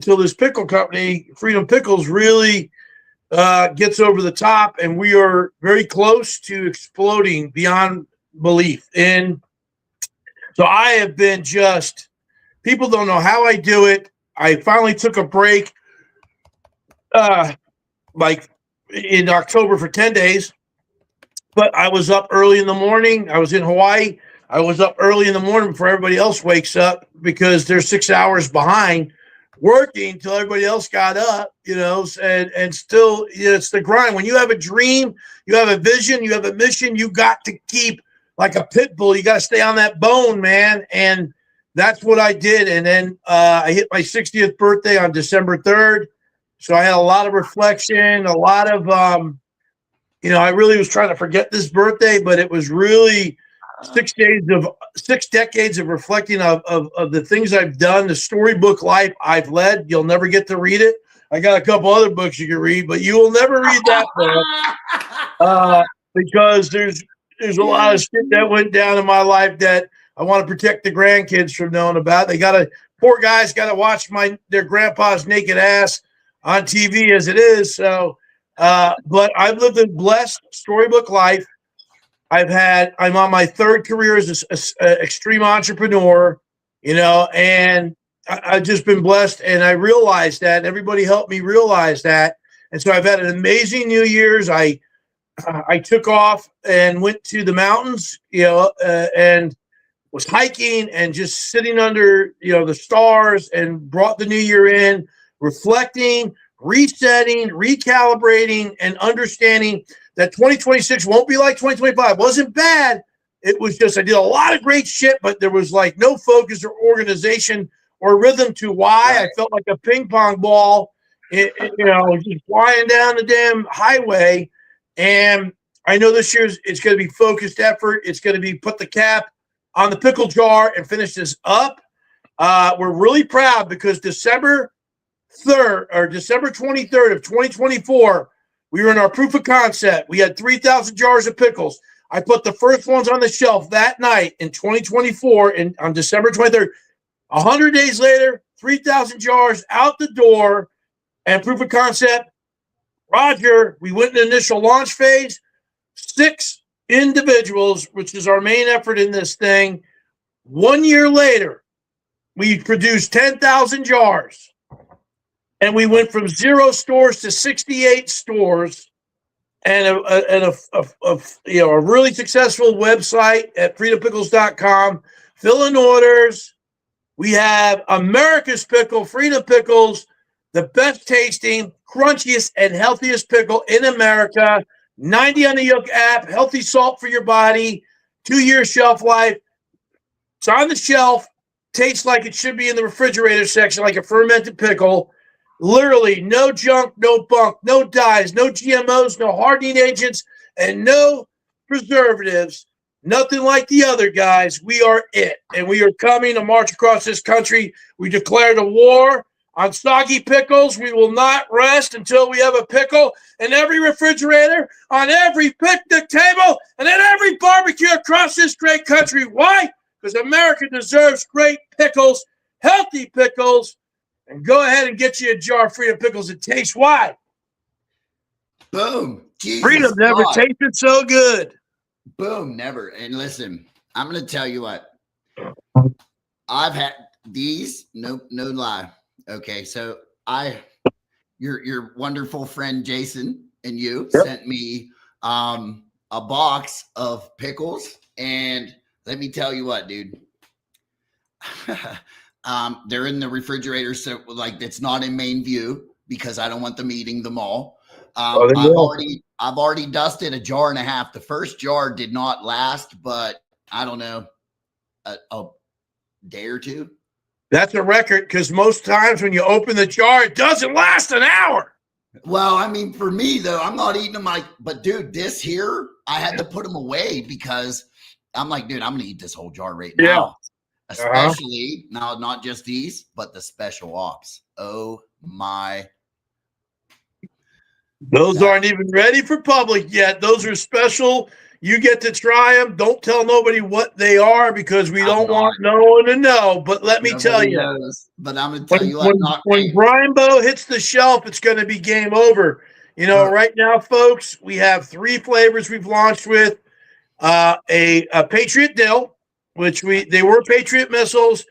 until this pickle company, Freedom Pickles, really gets over the top, and we are very close to exploding beyond belief. And so I have been just, people don't know how I do it. I finally took a break like in October for 10 days, but I was up early in the morning. I was in Hawaii. I was up early in the morning before everybody else wakes up because they're 6 hours behind, working till everybody else got up, and still, it's the grind. When you have a dream, you have a vision, you have a mission, you got to keep like a pit bull. You got to stay on that bone, man. And that's what I did. And then I hit my 60th birthday on December 3rd. So I had a lot of reflection, a lot of, I really was trying to forget this birthday, but it was really 6 decades of reflecting of the things I've done, the storybook life I've led. You'll never get to read it. I got a couple other books you can read, but you will never read that book because there's a lot of shit that went down in my life that I want to protect the grandkids from knowing about. Poor guys got to watch their grandpa's naked ass on TV as it is. So, but I've lived a blessed storybook life. I'm on my third career as an extreme entrepreneur, and I've just been blessed. And I realized that, and everybody helped me realize that. And so I've had an amazing New Year's. I took off and went to the mountains, and was hiking and just sitting under, the stars, and brought the new year in, reflecting, resetting, recalibrating, and understanding that 2026 won't be like 2025. It wasn't bad. It was just, I did a lot of great shit, but there was like no focus or organization or rhythm to why. Right. I felt like a ping pong ball, just flying down the damn highway. And I know this year's, it's going to be focused effort. It's going to be put the cap on the pickle jar and finish this up. We're really proud because December 23rd of 2024, we were in our proof of concept. We had 3,000 jars of pickles. I put the first ones on the shelf that night in 2024 on December 23rd. 100 days later, 3,000 jars out the door and proof of concept. Roger, we went in the initial launch phase. 6 individuals, which is our main effort in this thing. 1 year later, we produced 10,000 jars. And we went from 0 stores to 68 stores, and a really successful website at freedompickles.com. Filling orders. We have America's Pickle, Freedom Pickles, the best tasting, crunchiest, and healthiest pickle in America. 90 on the Yoke app, healthy salt for your body, 2-year shelf life. It's on the shelf, tastes like it should be in the refrigerator section, like a fermented pickle. Literally no junk, no bunk, no dyes, no GMOs, no hardening agents, and no preservatives. Nothing like the other guys. We are it. And we are coming to march across this country. We declared a war on soggy pickles. We will not rest until we have a pickle in every refrigerator, on every picnic table, and at every barbecue across this great country. Why? Because America deserves great pickles, healthy pickles. And go ahead and get you a jar of Freedom Pickles that tastes why. Boom. Jesus Freedom never God. tasted so good. Boom, never. And listen, I'm going to tell you what. I've had these, no lie. Okay, so your wonderful friend Jason and you sent me a box of pickles. And let me tell you what, dude. They're in the refrigerator, so like it's not in main view because I don't want them eating them all. I've already dusted a jar and a half. The first jar did not last, but I don't know, a day or two. That's a record because most times when you open the jar, it doesn't last an hour. Well, I mean, for me though, I'm not eating them but dude, this here, I had to put them away because I'm like, dude, I'm gonna eat this whole jar right now. Especially now, not just these, but the special ops. Oh my. Those aren't even ready for public yet. Those are special You get to try them. Don't tell nobody what they are because we don't want no one to know. But let me tell you, but I'm going to tell you what. When Brian Bow hits the shelf, it's going to be game over. You know, right now, folks, we have 3 flavors we've launched with a Patriot Dill, which they were Patriot missiles,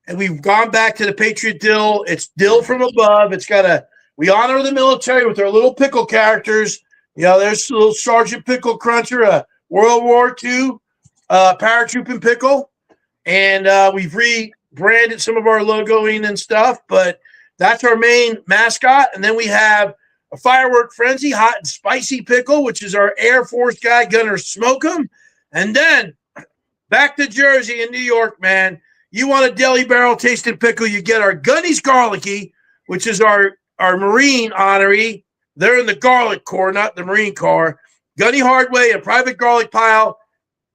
and we've gone back to the Patriot Dill. It's dill from above. It's got we honor the military with our little pickle characters. You know, there's a little Sergeant Pickle Cruncher, a World War II paratrooping pickle, and we've rebranded some of our logoing and stuff, but that's our main mascot. And then we have a Firework Frenzy hot and spicy pickle, which is our Air Force guy gonna smoke them. And then back to Jersey and New York, man. You want a deli barrel tasted pickle, you get our Gunny's Garlicky, which is our Marine honoree. They're in the Garlic Corps, not the Marine Corps. Gunny Hardway, a private garlic pile.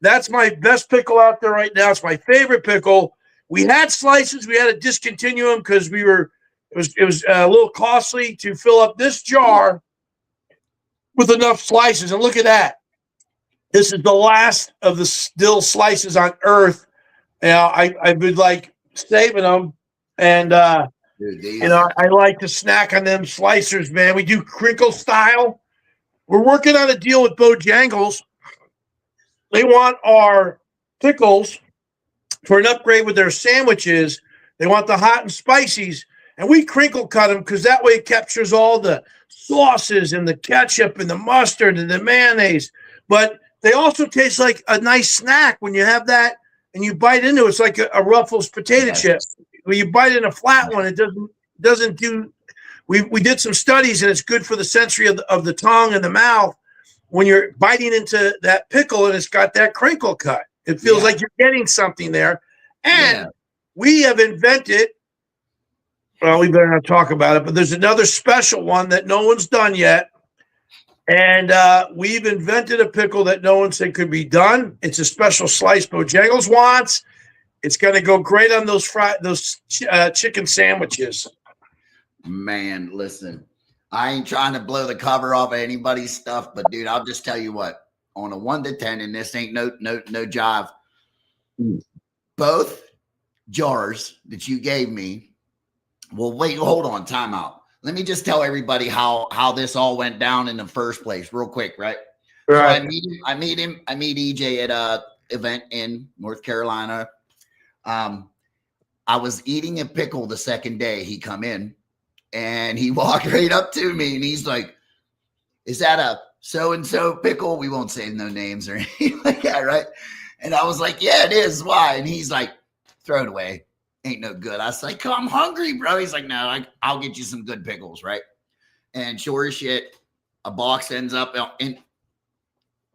That's my best pickle out there right now. It's my favorite pickle. We had slices. We had to discontinue them because it was a little costly to fill up this jar with enough slices. And look at that. This is the last of the still slices on Earth. You know, I've been like saving them, and you know, I like to snack on them slicers, man. We do crinkle style. We're working on a deal with Bojangles. They want our pickles for an upgrade with their sandwiches. They want the hot and spices, and we crinkle cut them because that way it captures all the sauces and the ketchup and the mustard and the mayonnaise. But they also taste like a nice snack when you have that and you bite into it. It's like a Ruffles potato chip. When you bite in a flat one, it doesn't do. We did some studies, and it's good for the sensory of the tongue and the mouth when you're biting into that pickle and it's got that crinkle cut. It feels like you're getting something there. And we have invented, well, we better not talk about it, but there's another special one that no one's done yet. And we've invented a pickle that no one said could be done. It's a special slice Bojangles wants. It's going to go great on those chicken sandwiches. Man, listen, I ain't trying to blow the cover off of anybody's stuff, but dude, I'll just tell you what, on a 1 to 10, and this ain't no jive. Both jars that you gave me. Well, wait, hold on, time out. Let me just tell everybody how this all went down in the first place, real quick, right? Right. So I meet EJ at a event in North Carolina. I was eating a pickle the second day he come in, and he walked right up to me and he's like, "Is that a so-and-so pickle?" We won't say no names or anything like that, right? And I was like, "Yeah, it is. Why?" And he's like, "Throw it away. Ain't no good." I was like, "Oh, I'm hungry, bro." He's like, "No, I'll get you some good pickles," right? And sure as shit, a box ends up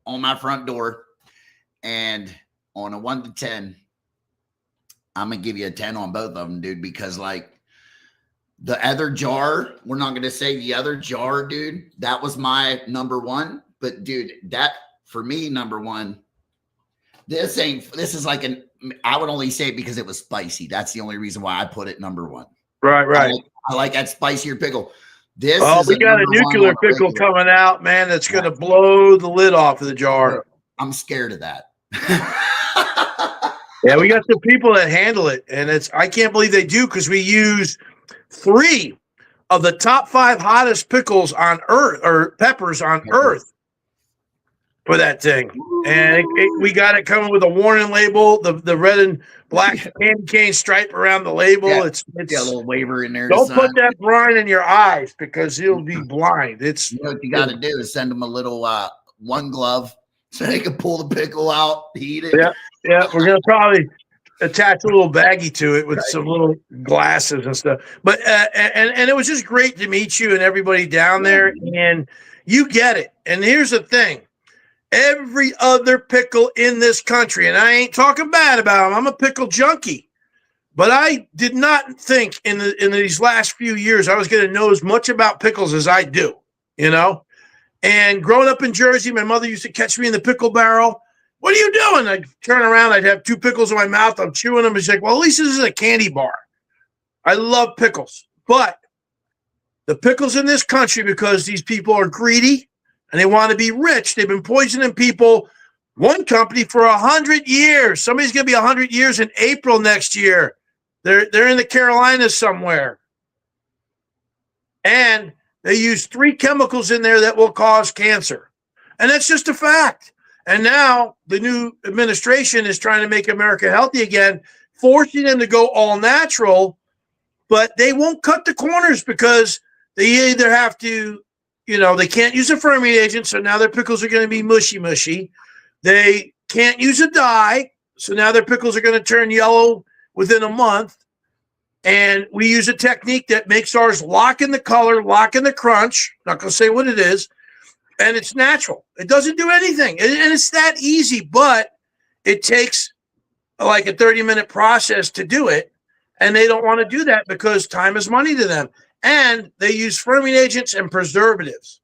on my front door. And on a 1 to 10, I'm going to give you a 10 on both of them, dude, because like the other jar, we're not going to say the other jar, dude, that was my number one. But dude, that for me, number one, this is like I would only say it because it was spicy. That's the only reason why I put it number one. Right. I like that spicier pickle. We got a nuclear pickle coming out, man, that's going to blow the lid off of the jar. I'm scared of that. Yeah, we got some people that handle it, and I can't believe they do because we use 3 of the top 5 hottest pickles on Earth, or peppers on Earth, for that thing. And we got it coming with a warning label, the red and black candy cane stripe around the label. Yeah, it's got a little waiver in there. Don't put that brine in your eyes because you'll be blind. You know what you got to do is send them a little one glove so they can pull the pickle out, heat it. Yeah, we're gonna probably attach a little baggie to it with some little glasses and stuff. But and it was just great to meet you and everybody down there, and you get it. And here's the thing: every other pickle in this country, and I ain't talking bad about them. I'm a pickle junkie, but I did not think in these last few years I was going to know as much about pickles as I do. You know. And growing up in Jersey, my mother used to catch me in the pickle barrel. "What are you doing?" I'd turn around. I'd have 2 pickles in my mouth. I'm chewing them. She's like, "Well, at least this is a candy bar." I love pickles. But the pickles in this country, because these people are greedy and they want to be rich, they've been poisoning people One company for 100 years. Somebody's going to be 100 years in April next year. They're in the Carolinas somewhere. And they use 3 chemicals in there that will cause cancer. And that's just a fact. And now the new administration is trying to make America healthy again, forcing them to go all natural, but they won't cut the corners because they either have to, they can't use a fermenting agent, so now their pickles are going to be mushy. They can't use a dye, so now their pickles are going to turn yellow within a month. And we use a technique that makes ours lock in the color, lock in the crunch. Not going to say what it is. And it's natural. It doesn't do anything. And it's that easy, but it takes like a 30-minute process to do it. And they don't want to do that because time is money to them. And they use fermenting agents and preservatives.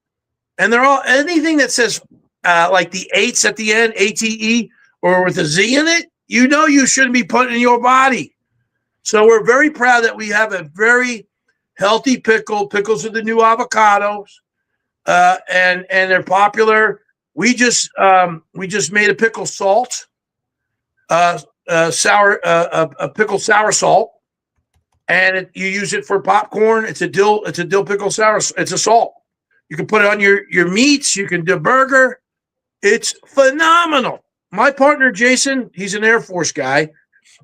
And they're all, anything that says like the eights at the end, ATE, or with a Z in it, you shouldn't be putting in your body. So we're very proud that we have a very healthy pickle. Pickles are the new avocados, and they're popular. We just made a pickle salt, a pickle sour salt, and you use it for popcorn. It's a dill pickle sour. It's a salt. You can put it on your meats. You can do a burger. It's phenomenal. My partner Jason, he's an Air Force guy.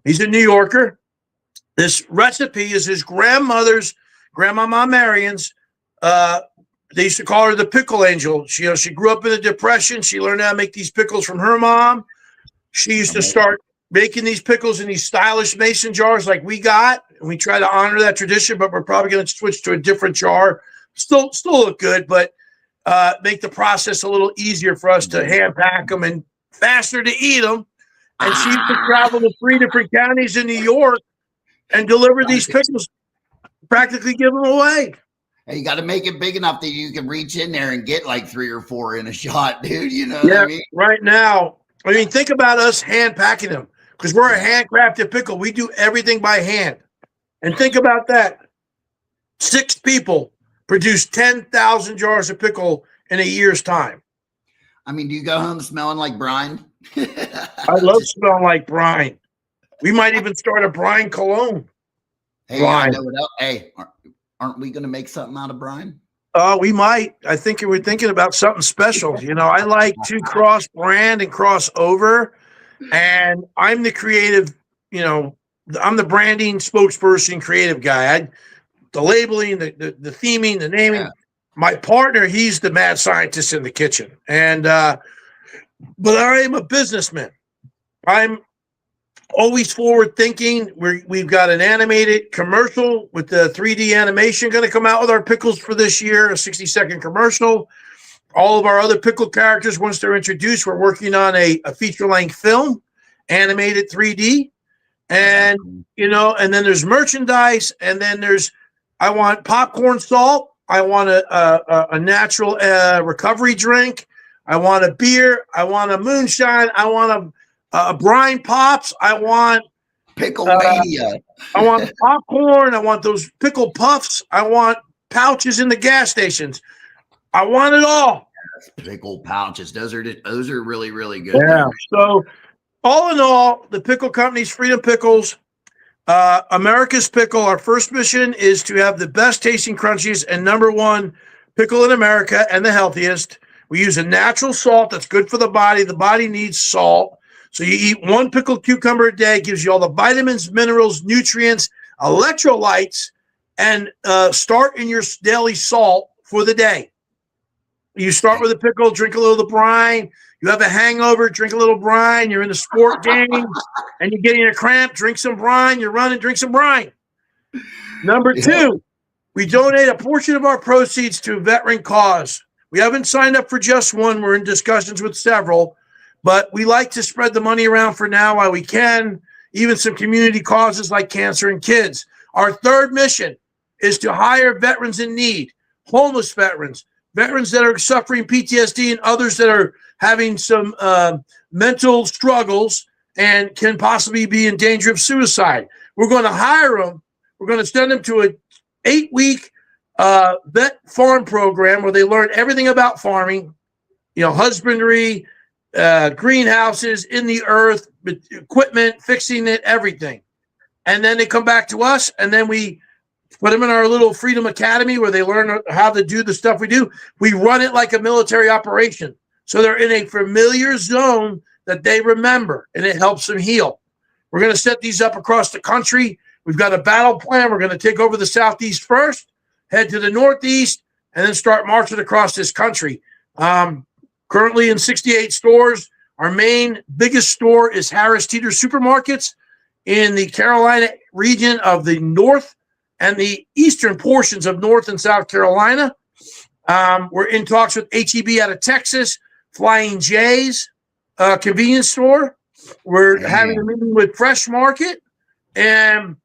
He's a New Yorker. This recipe is his grandmother's, Grandmama Marion's. They used to call her the pickle angel. She grew up in the Depression. She learned how to make these pickles from her mom. She used to start making these pickles in these stylish mason jars like we got. And we try to honor that tradition, but we're probably going to switch to a different jar. Still look good, but make the process a little easier for us to hand pack them and faster to eat them. And she used to travel to 3 different counties in New York and deliver these pickles, practically give them away. Hey, you got to make it big enough that you can reach in there and get like 3 or 4 in a shot, dude. You know what I mean? Right now. I mean, think about us hand packing them because we're a handcrafted pickle. We do everything by hand. And think about that. 6 people produce 10,000 jars of pickle in a year's time. I mean, do you go home smelling like brine? I love smelling like brine. We might even start a brine cologne. Hey, I know what else. Hey, aren't we going to make something out of brine? We might. I think we're thinking about something special. I like to cross brand and cross over, and I'm the creative. I'm the branding spokesperson, creative guy. The labeling, the theming, the naming. Yeah. My partner, he's the mad scientist in the kitchen, and but I am a businessman. I'm always forward thinking. We've got an animated commercial with the 3D animation going to come out with our pickles for this year, a 60-second commercial. All of our other pickle characters, once they're introduced, we're working on a feature-length film, animated 3D. And, and then there's merchandise, and then I want popcorn salt. I want a natural recovery drink. I want a beer. I want a moonshine. I want a brine pops. I want pickle mania. I want popcorn. I want those pickle puffs. I want pouches in the gas stations. I want it all. Pickle pouches. Those are really, really good. Yeah. So all in all, the pickle company's Freedom Pickles, America's Pickle. Our first mission is to have the best tasting crunchies and #1 pickle in America and the healthiest. We use a natural salt that's good for the body. The body needs salt. So you eat 1 pickled cucumber a day, gives you all the vitamins, minerals, nutrients, electrolytes, and start in your daily salt for the day. You start with a pickle, drink a little of the brine. You have a hangover, drink a little brine. You're in the sport game and you're getting a cramp, drink some brine. You're running, drink some brine. #2, we donate a portion of our proceeds to a veteran cause. We haven't signed up for just one. We're in discussions with several. But we like to spread the money around for now while we can, even some community causes like cancer and kids. Our third mission is to hire veterans in need, homeless veterans, veterans that are suffering PTSD and others that are having some mental struggles and can possibly be in danger of suicide. We're going to hire them. We're going to send them to an 8-week vet farm program where they learn everything about farming, husbandry, greenhouses, in the earth, equipment, fixing it, everything. And then they come back to us, and then we put them in our little Freedom Academy where they learn how to do the stuff we do. We run it like a military operation. So they're in a familiar zone that they remember, and it helps them heal. We're going to set these up across the country. We've got a battle plan. We're going to take over the Southeast first, head to the Northeast, and then start marching across this country. Currently in 68 stores. Our main biggest store is Harris Teeter Supermarkets in the Carolina region of the North and the eastern portions of North and South Carolina. We're in talks with HEB out of Texas, Flying J's convenience store. We're having a meeting with Fresh Market, and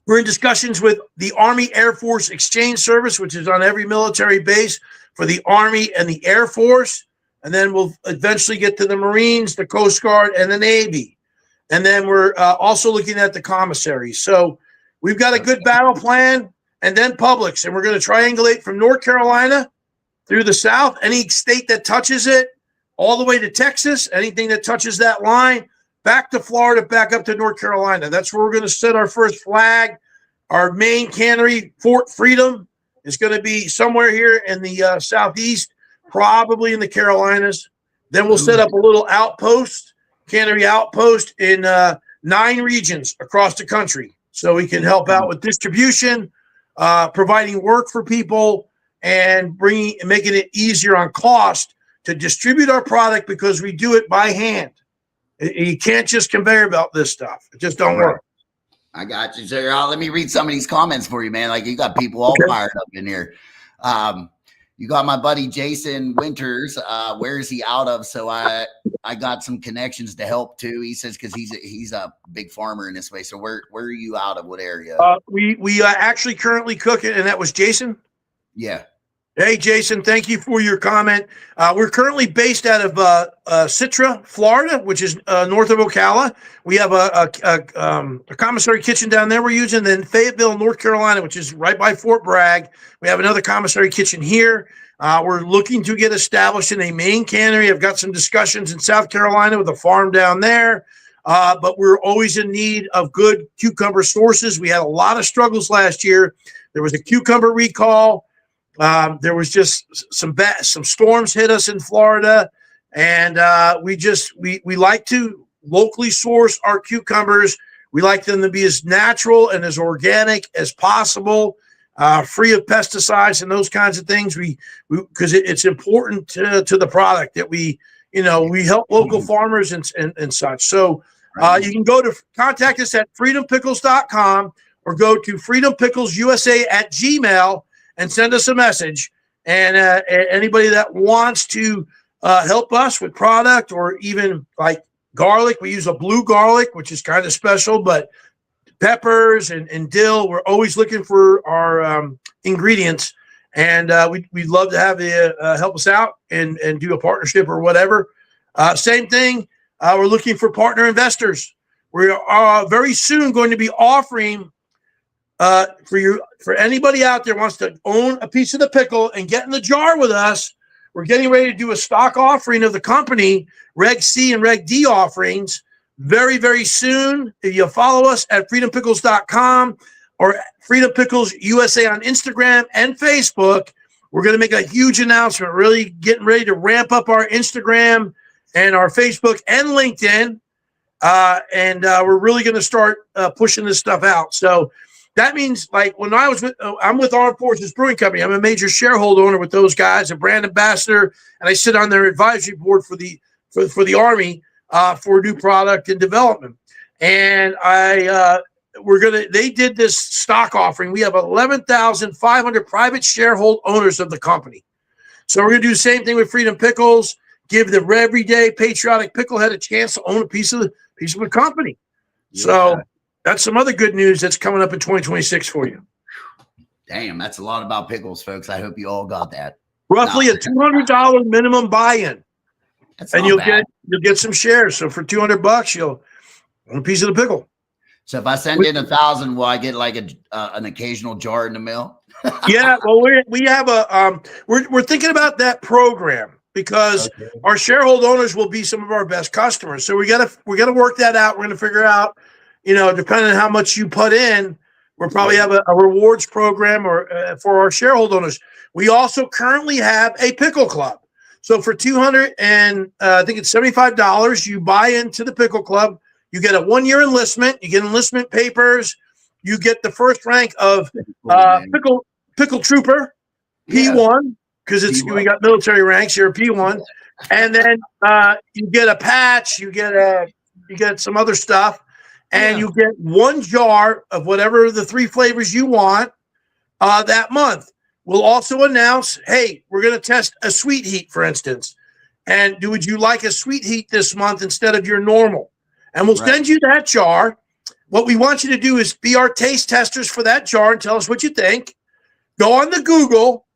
we're in discussions with the Army Air Force Exchange Service, which is on every military base for the Army and the Air Force. And then we'll eventually get to the Marines, the Coast Guard, and the Navy. And then we're also looking at the commissaries. So we've got a good battle plan, and then Publix. And we're going to triangulate from North Carolina through the South, any state that touches it, all the way to Texas, anything that touches that line, back to Florida, back up to North Carolina. That's where we're going to set our first flag. Our main cannery, Fort Freedom, is going to be somewhere here in the Southeast, probably in the Carolinas. Then we'll set up a little outpost, cannery outpost in 9 regions across the country. So we can help out with distribution, providing work for people, and making it easier on cost to distribute our product, because we do it by hand. You can't just conveyor belt this stuff. It just don't work. I got you, sir. Let me read some of these comments for you, man. Like, you got people all fired up in here. You got my buddy Jason Winters. Where is he out of? So I got some connections to help too. He says because he's a big farmer in this way. So where are you out of? What area? We actually currently cooking, and that was Jason. Yeah. Hey, Jason, thank you for your comment. We're currently based out of Citra, Florida, which is north of Ocala. We have a commissary kitchen down there we're using. Then Fayetteville, North Carolina, which is right by Fort Bragg. We have another commissary kitchen here. We're looking to get established in a main cannery. I've got some discussions in South Carolina with a farm down there. But we're always in need of good cucumber sources. We had a lot of struggles last year. There was a cucumber recall. There was just some storms hit us in Florida, and we like to locally source our cucumbers. We like them to be as natural and as organic as possible, free of pesticides and those kinds of things. Because it's important to the product that we help local farmers and such. So you can contact us at freedompickles.com or go to freedompiclesusa@gmail.com and send us a message. And anybody that wants to help us with product, or even like garlic, we use a blue garlic, which is kind of special, but peppers and dill, we're always looking for our ingredients. And we'd love to have you help us out and do a partnership or whatever. Same thing, we're looking for partner investors. We are very soon going to be offering for anybody out there wants to own a piece of the pickle and get in the jar with us. We're getting ready to do a stock offering of the company, Reg C and Reg D offerings, very, very soon. If you follow us at freedompickles.com or Freedom Pickles USA on Instagram and Facebook, we're going to make a huge announcement, really getting ready to ramp up our Instagram and our Facebook and LinkedIn. And we're really going to start pushing this stuff out. So that means, like, when I'm with Armed Forces Brewing Company, I'm a major shareholder owner with those guys, a brand ambassador, and I sit on their advisory board for the Army for new product and development. And they did this stock offering. We have 11,500 private shareholder owners of the company. So we're going to do the same thing with Freedom Pickles, give the everyday patriotic picklehead a chance to own a piece of the company. Yeah. So that's some other good news that's coming up in 2026 for you. Damn, that's a lot about pickles, folks. I hope you all got that. Roughly a $200 minimum buy-in, and you'll get some shares. So for $200, you'll own a piece of the pickle. So if I send in 1,000, will I get like an occasional jar in the mail? Yeah, well, we have we're thinking about that program. because our shareholder owners will be some of our best customers. So we gotta work that out. We're gonna figure out, depending on how much you put in, we'll probably have a rewards program or for our shareholder owners. We also currently have a pickle club. So for I think it's $75, you buy into the pickle club. You get a 1-year enlistment. You get enlistment papers. You get the first rank of pickle trooper, P1, because we got military ranks. You're a P1, and then you get a patch. You get some other stuff, and you get 1 jar of whatever the 3 flavors you want that month. We'll also announce, hey, we're going to test a sweet heat, for instance. And would you like a sweet heat this month instead of your normal? And we'll send you that jar. What we want you to do is be our taste testers for that jar and tell us what you think. Go on the Google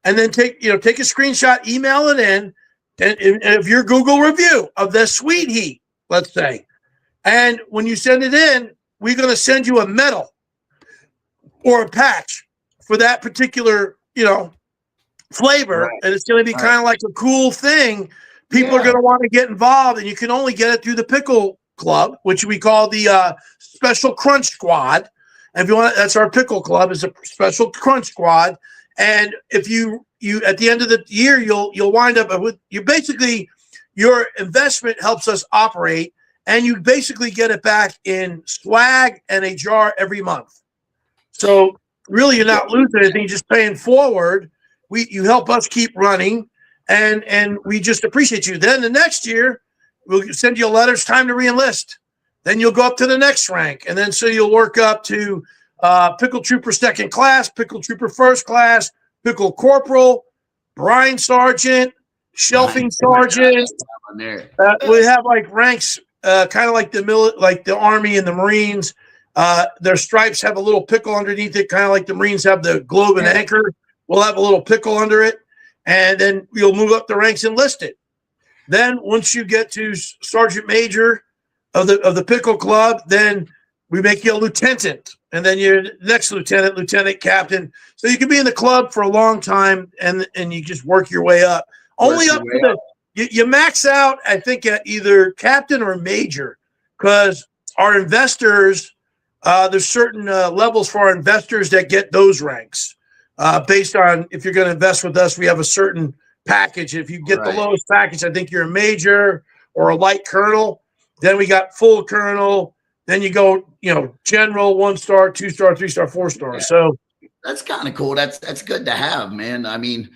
and then take a screenshot, email it in, and of your Google review of the sweet heat, let's say. And when you send it in, we're going to send you a medal or a patch for that particular, flavor. And it's going to be kind of like a cool thing. People are going to want to get involved, and you can only get it through the pickle club, which we call the Special Crunch Squad. And if you want, that's our pickle club, is a Special Crunch Squad. And if you at the end of the year, you'll wind up with your investment helps us operate, and you basically get it back in swag and a jar every month. So really, you're not losing anything; you're just paying forward. You help us keep running, and we just appreciate you. Then the next year, we'll send you a letter. It's time to re-enlist. Then you'll go up to the next rank, and then so you'll work up to Pickle Trooper 2nd class, Pickle Trooper 1st class, Pickle Corporal, Brine Sergeant, Shelving Sergeant. We have like ranks, kind of like the Army and the Marines. Their stripes have a little pickle underneath it, kind of like the Marines have the globe and anchor. We'll have a little pickle under it, and then you'll move up the ranks and list it. Then once you get to Sergeant Major of the pickle club, then we make you a lieutenant, and then you're next lieutenant captain. So you can be in the club for a long time, and you just work your way up. You max out, I think, at either captain or major, because our investors, there's certain levels for our investors that get those ranks. Based on if you're going to invest with us, we have a certain package. If you get the lowest package, I think you're a major or a light colonel. Then we got full colonel. Then you go, general, 1-star, 2-star, 3-star, 4-star. Yeah. So that's kind of cool. That's good to have, man. I mean,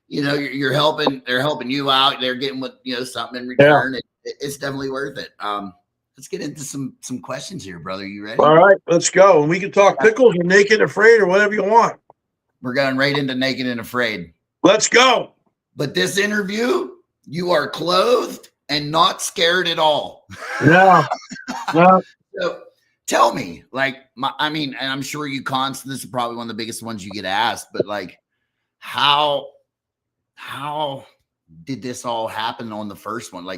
you're helping. They're helping you out. They're getting something in return. Yeah. It's definitely worth it. Let's get into some questions here, brother. You ready? All right, let's go. And we can talk pickles or naked afraid or whatever you want. We're going right into naked and afraid. Let's go. But this interview, you are clothed and not scared at all. Yeah. Well, so tell me, and I'm sure this is probably one of the biggest ones you get asked, but how did this all happen on the first one? Yeah.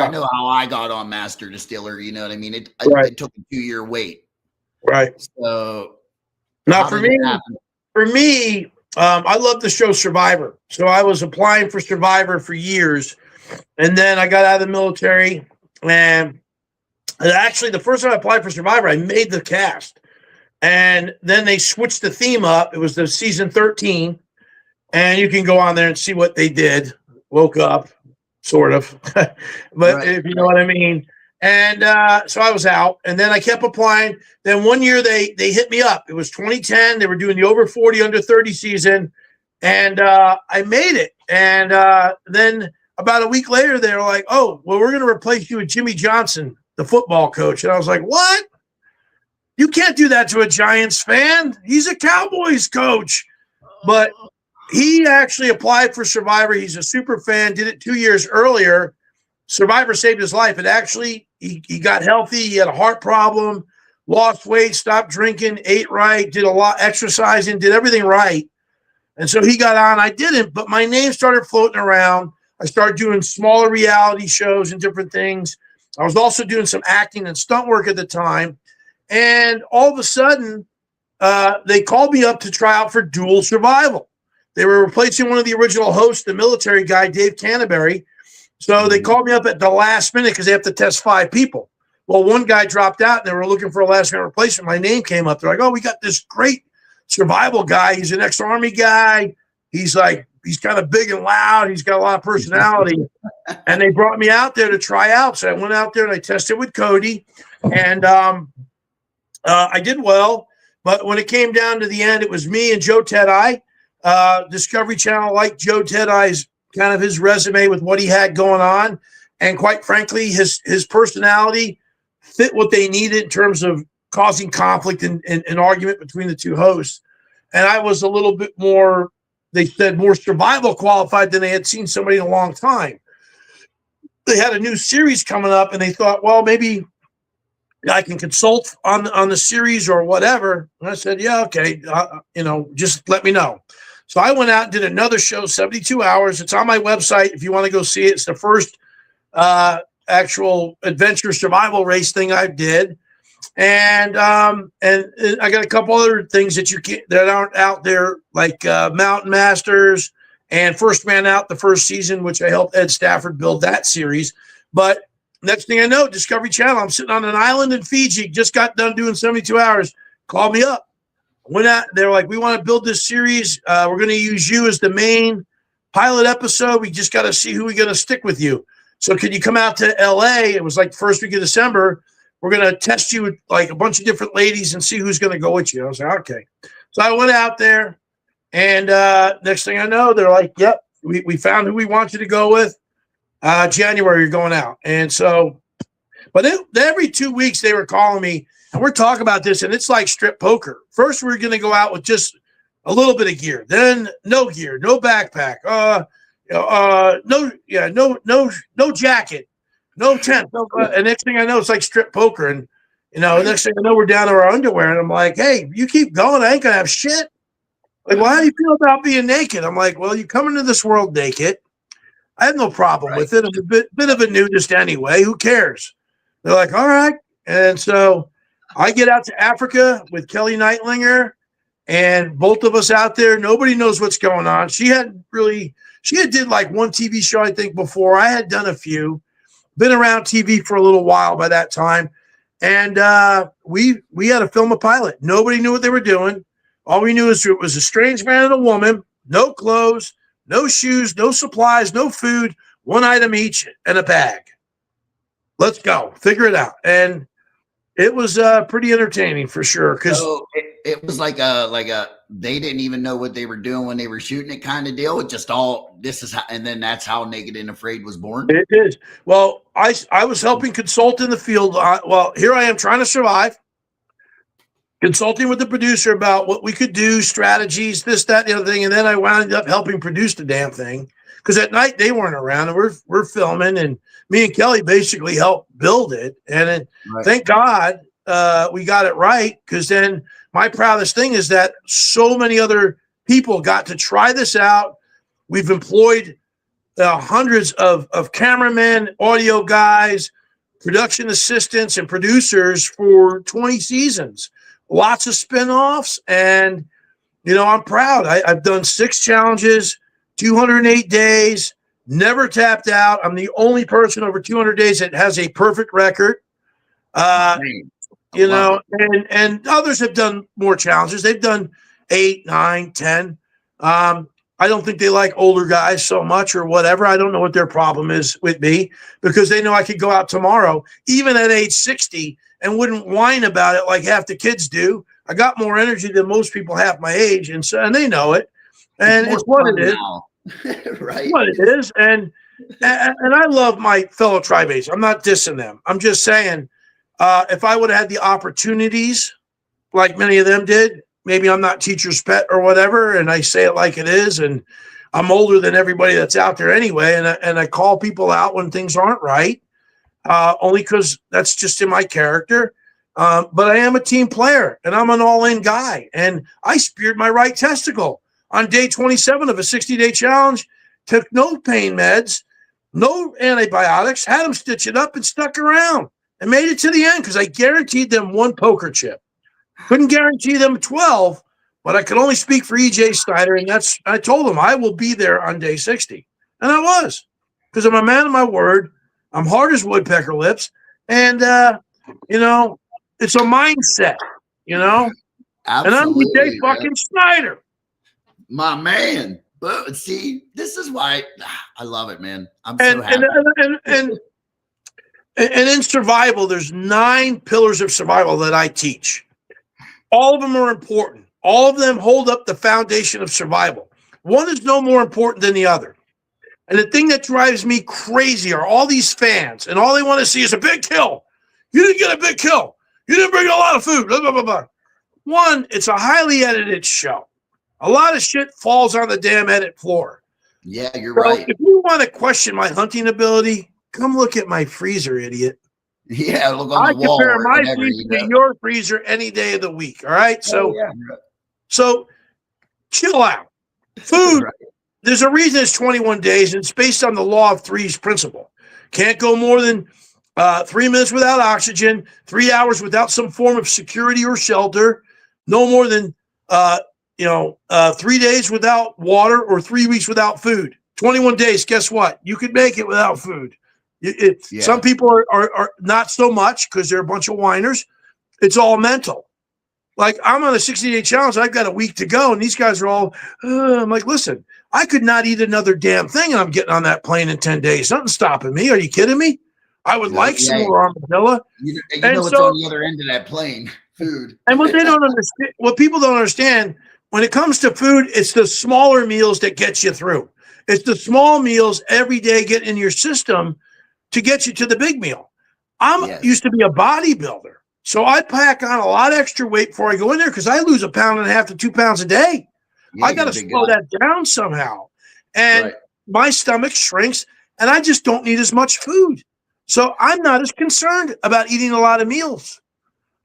I know how I got on Master Distiller, you know what I mean? It took a 2-year wait. Right. So now for me, I love the show Survivor. So I was applying for Survivor for years. And then I got out of the military. And actually, the first time I applied for Survivor, I made the cast. And then they switched the theme up. It was the season 13. And you can go on there and see what they did. Woke up, sort of. But if you know what I mean. And so I was out. And then I kept applying. Then one year they hit me up. It was 2010. They were doing the over 40, under 30 season. And I made it. And then about a week later, they were like, oh, well, we're going to replace you with Jimmy Johnson, the football coach. And I was like, what? You can't do that to a Giants fan. He's a Cowboys coach. But he actually applied for Survivor. He's a super fan, did it 2 years earlier. Survivor saved his life. It actually, he got healthy. He had a heart problem, lost weight, stopped drinking, ate right, did a lot exercising, did everything right. And so he got on. I didn't, but my name started floating around. I started doing smaller reality shows and different things. I was also doing some acting and stunt work at the time. And all of a sudden, they called me up to try out for Dual Survival. They were replacing one of the original hosts, the military guy, Dave Canterbury. So they called me up at the last minute because they have to test 5 people. Well, one guy dropped out and they were looking for a last minute replacement. My name came up. They're like, oh, we got this great survival guy. He's an ex-Army guy. He's kind of big and loud. He's got a lot of personality. And they brought me out there to try out. So I went out there and I tested with Cody. And I did well. But when it came down to the end, it was me and Joe Tedeye. Discovery Channel liked Joe Tedeye's kind of his resume with what he had going on. And quite frankly, his personality fit what they needed in terms of causing conflict and argument between the 2 hosts. And I was a little bit more, they said, more survival qualified than they had seen somebody in a long time. They had a new series coming up and they thought, well, maybe I can consult on the series or whatever. And I said, yeah, okay. Just let me know. So I went out and did another show, 72 hours. It's on my website if you want to go see it. It's the first actual adventure survival race thing I did. And I got a couple other things that aren't out there, like Mountain Masters and First Man Out, the first season, which I helped Ed Stafford build that series. But next thing I know, Discovery Channel, I'm sitting on an island in Fiji, just got done doing 72 hours, called me up. Went out, they're like, we want to build this series. We're going to use you as the main pilot episode. We just got to see who we're going to stick with you. So could you come out to LA? It was like the first week of December. We're going to test you with like a bunch of different ladies and see who's going to go with you. I was like, okay. So I went out there and next thing I know, they're like, yep, we found who we want you to go with. January, you're going out. And so, but every 2 weeks they were calling me and we're talking about this and it's like strip poker. First, we're going to go out with just a little bit of gear, then no gear, no backpack, no jacket, no tent. And next thing I know, it's like strip poker. And, next thing I know, we're down to our underwear. And I'm like, hey, you keep going. I ain't going to have shit. Like, well, how do you feel about being naked? I'm like, well, you come into this world naked. I have no problem with it. I'm a bit of a nudist anyway. Who cares? They're like, all right. And so I get out to Africa with Kelly Neitlinger and both of us out there. Nobody knows what's going on. She had did like one TV show, I think, before. I had done a few. Been around TV for a little while by that time. And we had to film a pilot. Nobody knew what they were doing. All we knew is it was a strange man and a woman, no clothes, no shoes, no supplies, no food, one item each, and a bag. Let's go. Figure it out. And it was pretty entertaining for sure. Because it was like a they didn't even know what they were doing when they were shooting it kind of deal. It just this is how, and then that's how Naked and Afraid was born. It is. Well, I was helping consult in the field. Well, here I am trying to survive. Consulting with the producer about what we could do, strategies, this, that, the other thing. And then I wound up helping produce the damn thing. Because at night they weren't around and we're filming and me and Kelly basically helped build it. And then, thank God we got it right. Because then my proudest thing is that so many other people got to try this out. We've employed hundreds of cameramen, audio guys, production assistants, and producers for 20 seasons. Lots of spinoffs, and I'm proud. I've done 6 challenges, 208 days, never tapped out. I'm the only person over 200 days that has a perfect record. And others have done more challenges. They've done 8, 9, 10. I don't think they like older guys so much or whatever. I don't know what their problem is with me because they know I could go out tomorrow, even at age 60, and wouldn't whine about it like half the kids do. I got more energy than most people half my age, and they know it. And it's what it is. Right. What it is. And I love my fellow tri-mates. I'm not dissing them. I'm just saying, if I would have had the opportunities like many of them did, maybe I'm not teacher's pet or whatever, and I say it like it is, and I'm older than everybody that's out there anyway, and I call people out when things aren't right. Only because that's just in my character. But I am a team player and I'm an all-in guy. And I speared my right testicle on day 27 of a 60-day challenge, took no pain meds, no antibiotics, had them stitch it up and stuck around and made it to the end because I guaranteed them 1 poker chip. Couldn't guarantee them 12, but I could only speak for EJ Snyder. And I told him I will be there on day 60. And I was, because I'm a man of my word. I'm hard as woodpecker lips. And, it's a mindset, Absolutely, and I'm EJ fucking Snyder. My man. But see, this is why I love it, man. I'm so happy. And in survival, there's 9 pillars of survival that I teach. All of them are important. All of them hold up the foundation of survival. One is no more important than the other. And the thing that drives me crazy are all these fans, and all they want to see is a big kill. You didn't get a big kill. You didn't bring a lot of food. Blah, blah, blah, blah. One, it's a highly edited show. A lot of shit falls on the damn edit floor. Yeah, you're right. If you want to question my hunting ability, come look at my freezer, idiot. Yeah, look on the wall. I compare my freezer to your freezer any day of the week. All right. So, so chill out. Food. Right. There's a reason it's 21 days, and it's based on the law of threes principle. Can't go more than 3 minutes without oxygen, 3 hours without some form of security or shelter, no more than 3 days without water, or 3 weeks without food. 21 days, guess what? You could make it without food. Some people are not so much because they're a bunch of whiners. It's all mental. Like, I'm on a 60-day challenge. I've got a week to go, and these guys are all, I'm like, listen, I could not eat another damn thing, and I'm getting on that plane in 10 days. Nothing's stopping me. Are you kidding me? I would like some more armadillo. You know what's on the other end of that plane? Food. And what they don't understand, what people don't understand, when it comes to food, it's the smaller meals that get you through. It's the small meals every day get in your system to get you to the big meal. Used to be a bodybuilder, so I pack on a lot of extra weight before I go in there because I lose 1.5 pounds to 2 pounds a day. Yeah, I got to slow that down somehow. And my stomach shrinks, and I just don't need as much food. So I'm not as concerned about eating a lot of meals.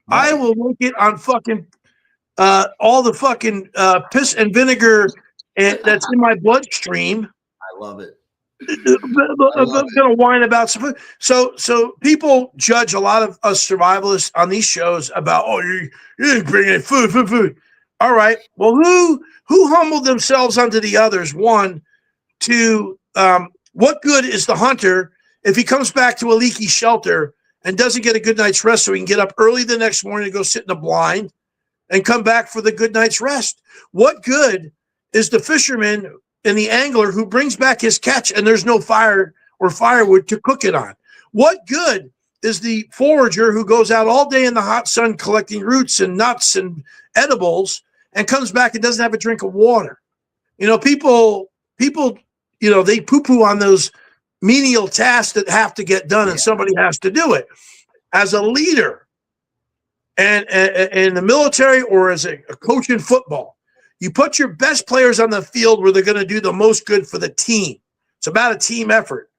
Right. I will make it on fucking all the fucking piss and vinegar that's in my bloodstream. I love it. I'm gonna whine about some food. So people judge a lot of us survivalists on these shows about, you didn't bring any food. All right. Well, who humbled themselves unto the others? One, two. What good is the hunter if he comes back to a leaky shelter and doesn't get a good night's rest so he can get up early the next morning to go sit in the blind and come back for the good night's rest? What good is the fisherman and the angler who brings back his catch and there's no fire or firewood to cook it on? What good is the forager who goes out all day in the hot sun collecting roots and nuts and edibles and comes back and doesn't have a drink of water? People, they poo-poo on those menial tasks that have to get done, and somebody has to do it. As a leader and in the military, or as a coach in football, you put your best players on the field where they're going to do the most good for the team. It's about a team effort.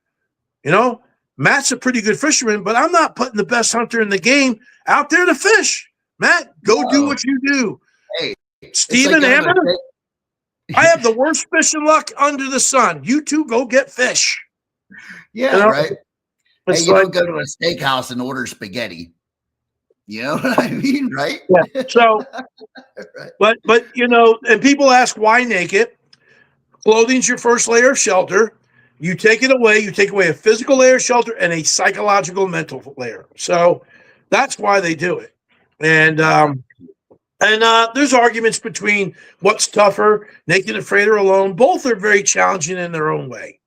Matt's a pretty good fisherman, but I'm not putting the best hunter in the game out there to fish. Matt, go do what you do. Hey, Stephen Amber, I have the worst fishing luck under the sun. You two go get fish. Yeah, right. Hey, you don't go to a steakhouse and order spaghetti. You know what I mean, right? Yeah. So, right. but and people ask why naked. Clothing's your first layer of shelter. You take it away. You take away a physical layer of shelter and a psychological, mental layer. So that's why they do it. And there's arguments between what's tougher, naked, afraid, or alone. Both are very challenging in their own way.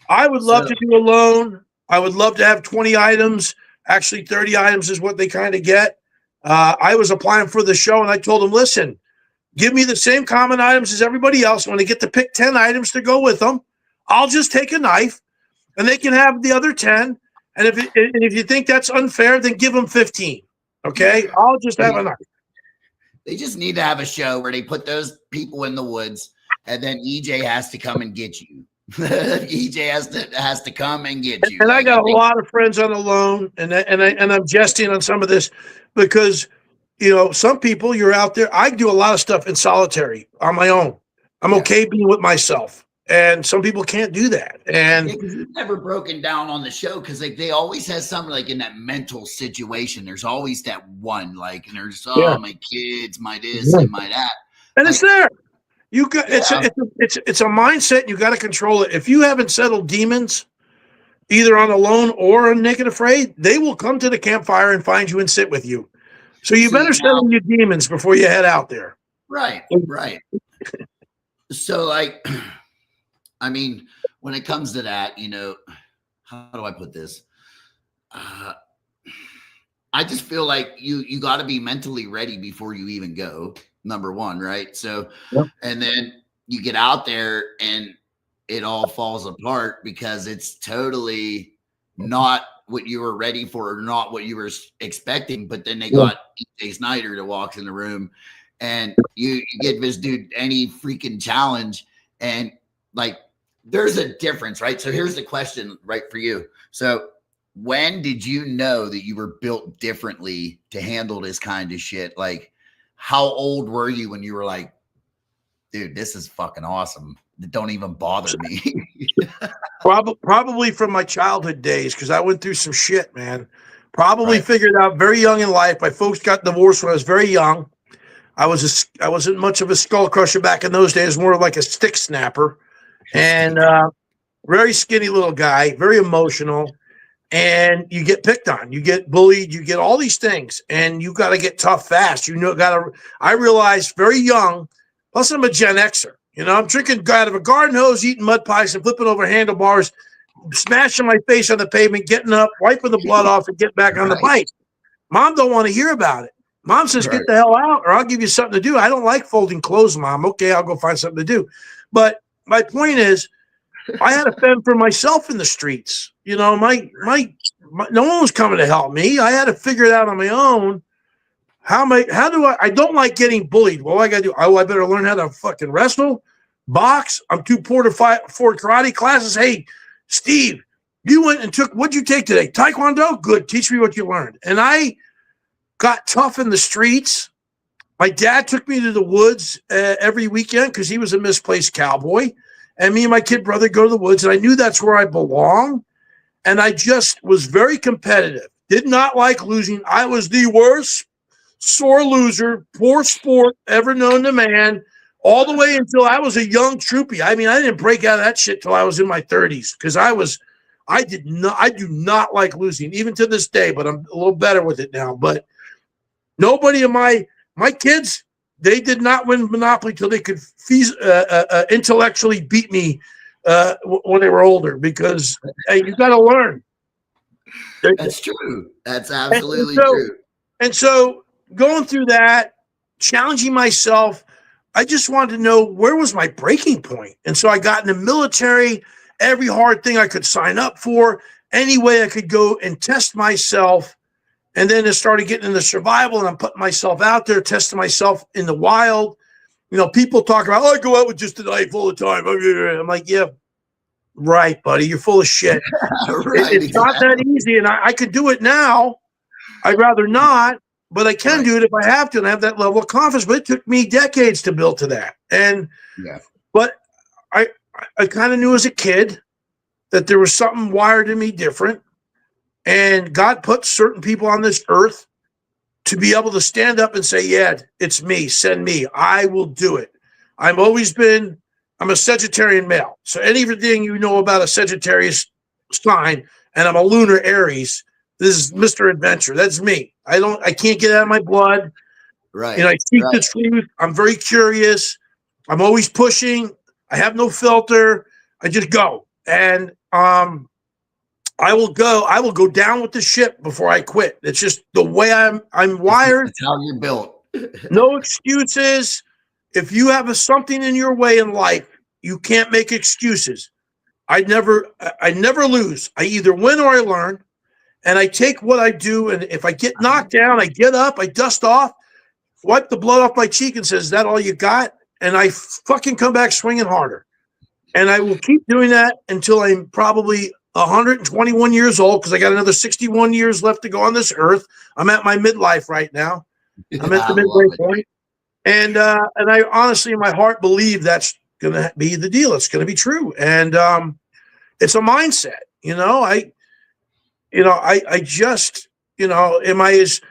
I would love to do alone. I would love to have 20 items. Actually, 30 items is what they kind of get. I was applying for the show, and I told them, listen, give me the same common items as everybody else. When they get to pick 10 items to go with them, I'll just take a knife, and they can have the other 10. And if you think that's unfair, then give them 15. Okay? I'll just have a knife. They just need to have a show where they put those people in the woods, and then EJ has to come and get you. EJ has to come and get you. And I got a lot of friends on the loan, and I'm jesting on some of this because some people, you're out there. I do a lot of stuff in solitary on my own. I'm okay being with myself, and some people can't do that. And you've never broken down on the show because they always have something like in that mental situation. There's always that one and there's my kids, my this and my that. And it's there. You got Yeah. it's a mindset. You got to control it. If you haven't settled demons, either on alone or on Naked Afraid, they will come to the campfire and find you and sit with you. So you See, better now, settle your demons before you head out there. right, right. So, like, I mean, when it comes to that, how do I put this? I just feel like you got to be mentally ready before you even go. Number one, right? So, Yep. and then you get out there and it all falls apart because it's totally not what you were ready for or not what you were expecting. But then they got DJ Snyder to walk in the room, and you give this dude any freaking challenge, and like there's a difference, right? So here's the question, right, for you. So when did you know that you were built differently to handle this kind of shit? Like, how old were you when you were like, dude, this is fucking awesome. Don't even bother me. Probably from my childhood days, because I went through some shit, man. Probably Right. figured out very young in life. My folks got divorced when I was very young. I wasn't much of a skull crusher back in those days, more like a stick snapper. And very skinny little guy, very emotional. And you get picked on, you get bullied, you get all these things, and you got to get tough fast. I realized very young, plus I'm a Gen Xer. I'm drinking out of a garden hose, eating mud pies and flipping over handlebars, smashing my face on the pavement, getting up, wiping the blood off and get back on the bike. Mom don't want to hear about it. Mom says, get the hell out or I'll give you something to do. I don't like folding clothes, Mom. Okay, I'll go find something to do. But my point is, I had to fend for myself in the streets. No one was coming to help me. I had to figure it out on my own. I don't like getting bullied. Well, I got to do, I better learn how to fucking wrestle, box. I'm too poor to fight for karate classes. Hey, Steve, you went and what'd you take today? Taekwondo? Good. Teach me what you learned. And I got tough in the streets. My dad took me to the woods every weekend because he was a misplaced cowboy. And me and my kid brother go to the woods, and I knew that's where I belong. And I just was very competitive. Did not like losing. I was the worst sore loser, poor sport ever known to man, all the way until I was a young troopy. I mean, I didn't break out of that shit till I was in my 30s because I do not like losing, even to this day, but I'm a little better with it now. But nobody of my kids, they did not win Monopoly till they could intellectually beat me when they were older, because you got to learn. That's true. That's absolutely true. And so going through that, challenging myself, I just wanted to know where was my breaking point. And so I got in the military, every hard thing I could sign up for, any way I could go and test myself. And then it started getting into survival, and I'm putting myself out there, testing myself in the wild. People talk about, I go out with just a knife all the time. I'm like, yeah, right, buddy. You're full of shit. Right, it's not that easy, and I could do it now. I'd rather not, but I can do it if I have to, and I have that level of confidence. But it took me decades to build to that. But I kind of knew as a kid that there was something wired in me different. And God put certain people on this earth to be able to stand up and say, yeah, it's me, send me, I will do it. I'm a Sagittarian male. So anything you know about a Sagittarius sign, and I'm a lunar Aries, this is Mr. Adventure. That's me. I can't get out of my blood. Right. I seek the truth. I'm very curious. I'm always pushing. I have no filter. I just go. And I will go down with the ship before I quit. It's just the way I'm wired. That's how you're built. No excuses. If you have something in your way in life, you can't make excuses. I never lose. I either win or I learn, and I take what I do. And if I get knocked down, I get up, I dust off, wipe the blood off my cheek, and says, "Is that all you got?" And I fucking come back swinging harder. And I will keep doing that until I'm probably 121 years old, because I got another 61 years left to go on this earth. I'm at my midlife right now. I'm at the midway point. And I honestly, in my heart, believe that's going to be the deal. It's going to be true. And it's a mindset, I just, am I as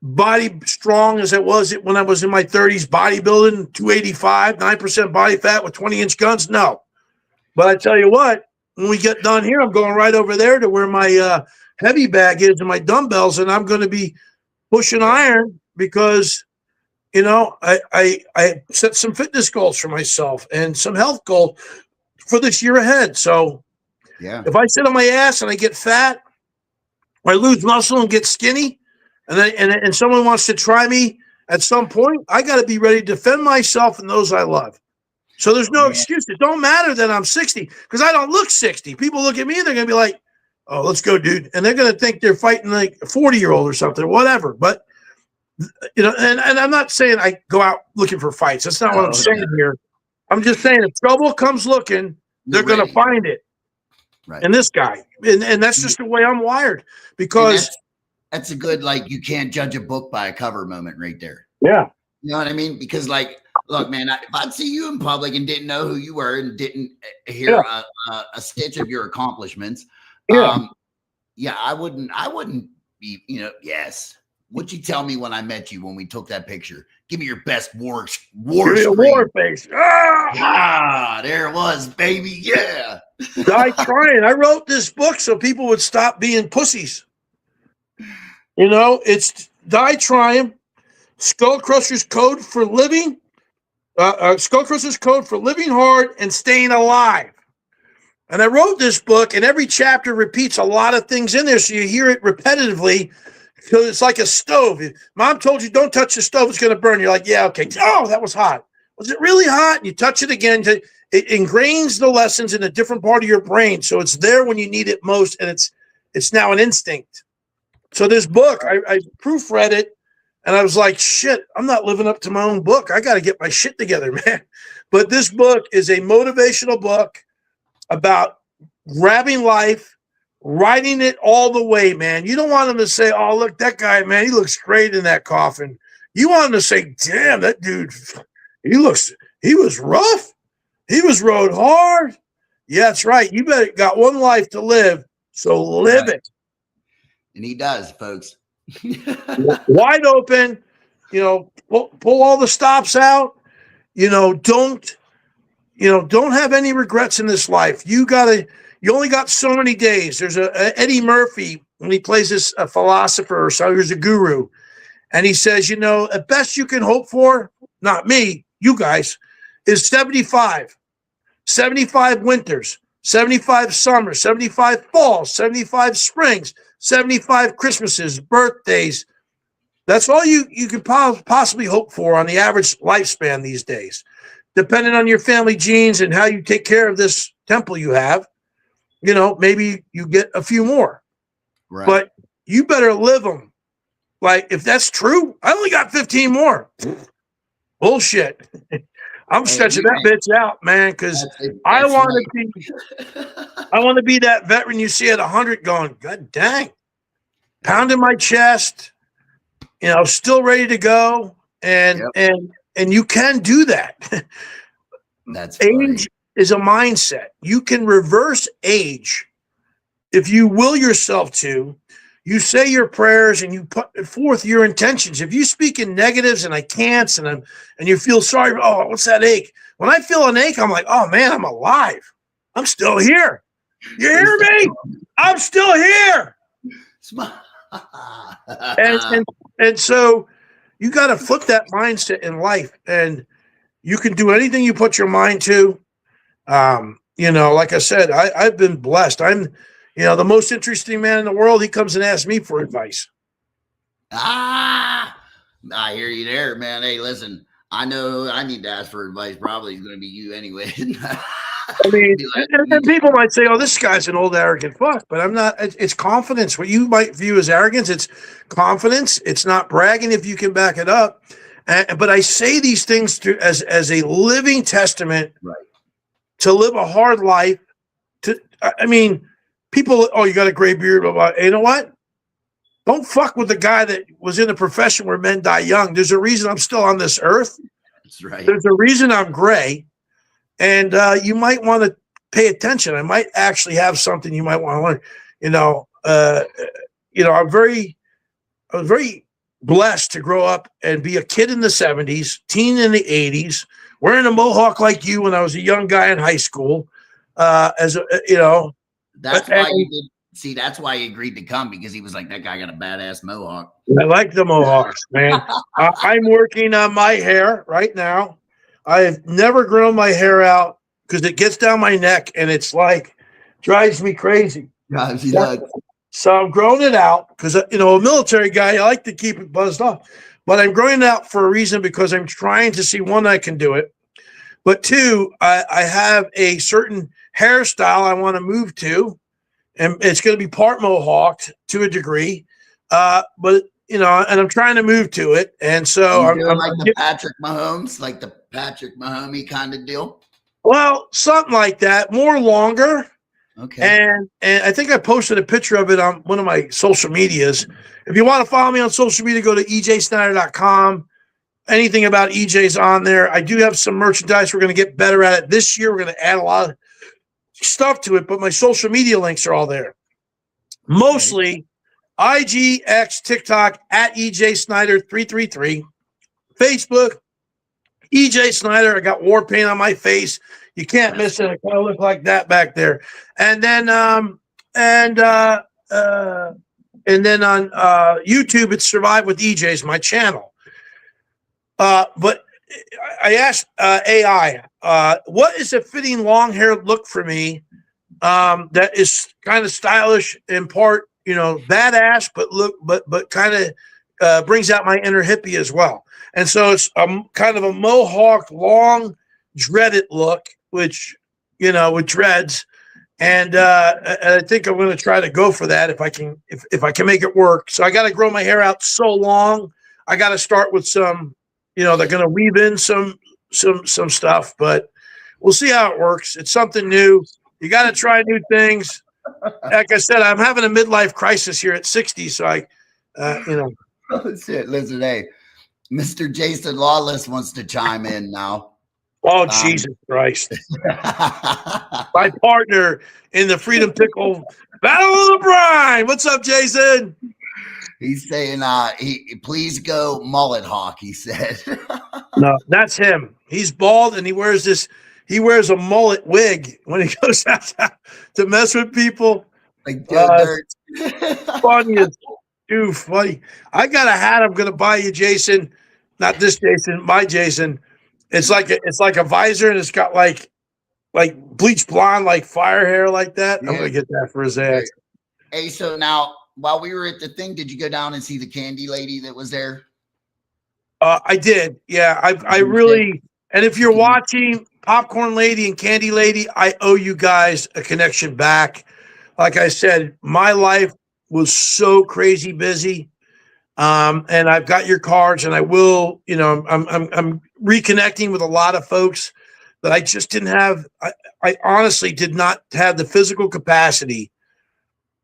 body strong as it was when I was in my 30s, bodybuilding, 285, 9% body fat with 20-inch guns? No. But I tell you what, when we get done here, I'm going right over there to where my heavy bag is and my dumbbells, and I'm going to be pushing iron because, you know, I set some fitness goals for myself and some health goals for this year ahead. So yeah, if I sit on my ass and I get fat, or I lose muscle and get skinny, and someone wants to try me at some point, I got to be ready to defend myself and those I love. So there's no excuse. It don't matter that I'm 60 because I don't look 60. People look at me and they're going to be like, oh, let's go, dude. And they're going to think they're fighting like a 40-year-old or something, whatever. But, you know, and I'm not saying I go out looking for fights. That's not what I'm saying here. I'm just saying if trouble comes looking, they're going to find it. Right. And this guy. And that's just the way I'm wired because that's a good, like, you can't judge a book by a cover moment right there. Yeah. You know what I mean? Because, like, look, man, if I'd see you in public and didn't know who you were and didn't hear a stitch of your accomplishments, I wouldn't be, you know, yes. What'd you tell me when I met you when we took that picture? Give me your best war face. Ah, there it was, baby. Yeah. Die trying. I wrote this book so people would stop being pussies. You know, it's Die Trying, Skullcrusher's Code for Living, Skullcrusher's Code for Living Hard and Staying Alive. And I wrote this book, and every chapter repeats a lot of things in there, so you hear it repetitively. Because it's like a stove. Mom told you don't touch the stove, it's going to burn. You're like, yeah, okay. Oh, that was hot. Was it really hot? And you touch it again. It ingrains the lessons in a different part of your brain. So it's there when you need it most, and it's now an instinct. So this book, I proofread it, and I was like, shit, I'm not living up to my own book. I got to get my shit together, man. But this book is a motivational book about grabbing life, riding it all the way, man. You don't want them to say, oh, look, that guy, man, he looks great in that coffin. You want them to say, damn, that dude, he was rough. He was rode hard. Yeah, that's right. You got one life to live, so live it. And he does, folks. Wide open, you know, pull all the stops out, you know, don't have any regrets in this life. You only got so many days. There's a Eddie Murphy, when he plays this philosopher or so, he's a guru. And he says, you know, the best you can hope for, not me, you guys, is 75. 75 winters, 75 summers, 75 falls, 75 springs, 75 Christmases, birthdays. That's all you could possibly hope for on the average lifespan these days. Depending on your family genes and how you take care of this temple you have, you know, maybe you get a few more. Right. But you better live them. Like, if that's true, I only got 15 more. Bullshit. I'm stretching that bitch out, man, because I want to be that veteran you see at 100 going, God dang, pounding my chest, you know, still ready to go. And you can do that. That's age is a mindset. You can reverse age if you will yourself to. You say your prayers and you put forth your intentions. If you speak in negatives and I can't, and you feel sorry, oh, what's that ache? When I feel an ache, I'm like, oh man, I'm alive. I'm still here. You hear me? I'm still here. and so you got to flip that mindset in life, and you can do anything you put your mind to. You know, like I said, I've been blessed. I'm, you know, the most interesting man in the world. He comes and asks me for advice. I hear you there, man. Hey, listen, I know I need to ask for advice. Probably is going to be you anyway. I mean, and people might say, oh, this guy's an old arrogant fuck, but I'm not. It's confidence. What you might view as arrogance, it's confidence. It's not bragging if you can back it up. But I say these things as a living testament, right, to live a hard life. I mean, people, oh, you got a gray beard, blah, blah. You know what? Don't fuck with the guy that was in a profession where men die young. There's a reason I'm still on this earth. That's right. There's a reason I'm gray. And you might want to pay attention. I might actually have something you might want to learn. I was very blessed to grow up and be a kid in the 70s, teen in the 80s, wearing a mohawk like you when I was a young guy in high school. As a, That's why you did. See, that's why he agreed to come, because he was like, that guy got a badass mohawk. I like the mohawks, man. I'm working on my hair right now. I've never grown my hair out because it gets down my neck and it's like drives me crazy. So I'm growing it out because, a military guy, I like to keep it buzzed off. But I'm growing it out for a reason, because I'm trying to see, one, I can do it. But two, I have a certain hairstyle I want to move to. And it's going to be part mohawked to a degree. But, and I'm trying to move to it. And so I'm like the Patrick Mahomes, like the Patrick Mahomes kind of deal. Well, something like that, more longer. Okay. And I think I posted a picture of it on one of my social medias. If you want to follow me on social media, go to ejsnyder.com. Anything about EJ's on there. I do have some merchandise. We're going to get better at it this year. We're going to add a lot of stuff to it, but my social media links are all there. Mostly IG, X, TikTok at EJ Snyder 333, Facebook EJ Snyder. I got war paint on my face. You can't miss it. I kind of look like that back there. And then on YouTube, it's Survive with EJ's my channel. But I asked AI, what is a fitting long hair look for me that is kind of stylish, in part, badass, but kind of brings out my inner hippie as well. And so it's kind of a mohawk, long, dreaded look, which, with dreads. And I think I'm going to try to go for that if I can make it work. So I got to grow my hair out so long. I got to start with some, they're going to weave in some stuff, but we'll see how it works. It's something new. You got to try new things. Like I said, I'm having a midlife crisis here at 60. So Oh, shit. Listen, hey, Mr. Jason Lawless wants to chime in now. Oh, Jesus Christ. My partner in the Freedom Pickle Battle of the Brine. What's up, Jason? He's saying, please go mullet hawk, he said. No, that's him. He's bald and he wears a mullet wig when he goes out to mess with people. Like dirt. Funny as too funny. I got a hat I'm going to buy you, Jason. Not this Jason, my Jason. It's like a visor, and it's got like bleach blonde, like fire hair like that. Yeah. I'm gonna get that for his ass. Hey, so now while we were at the thing, did you go down and see the candy lady that was there? I did. Yeah, I really. And if you're watching Popcorn Lady and Candy Lady, I owe you guys a connection back. Like I said, my life was so crazy busy. And I've got your cards, and I will, I'm reconnecting with a lot of folks that I just didn't have. I honestly did not have the physical capacity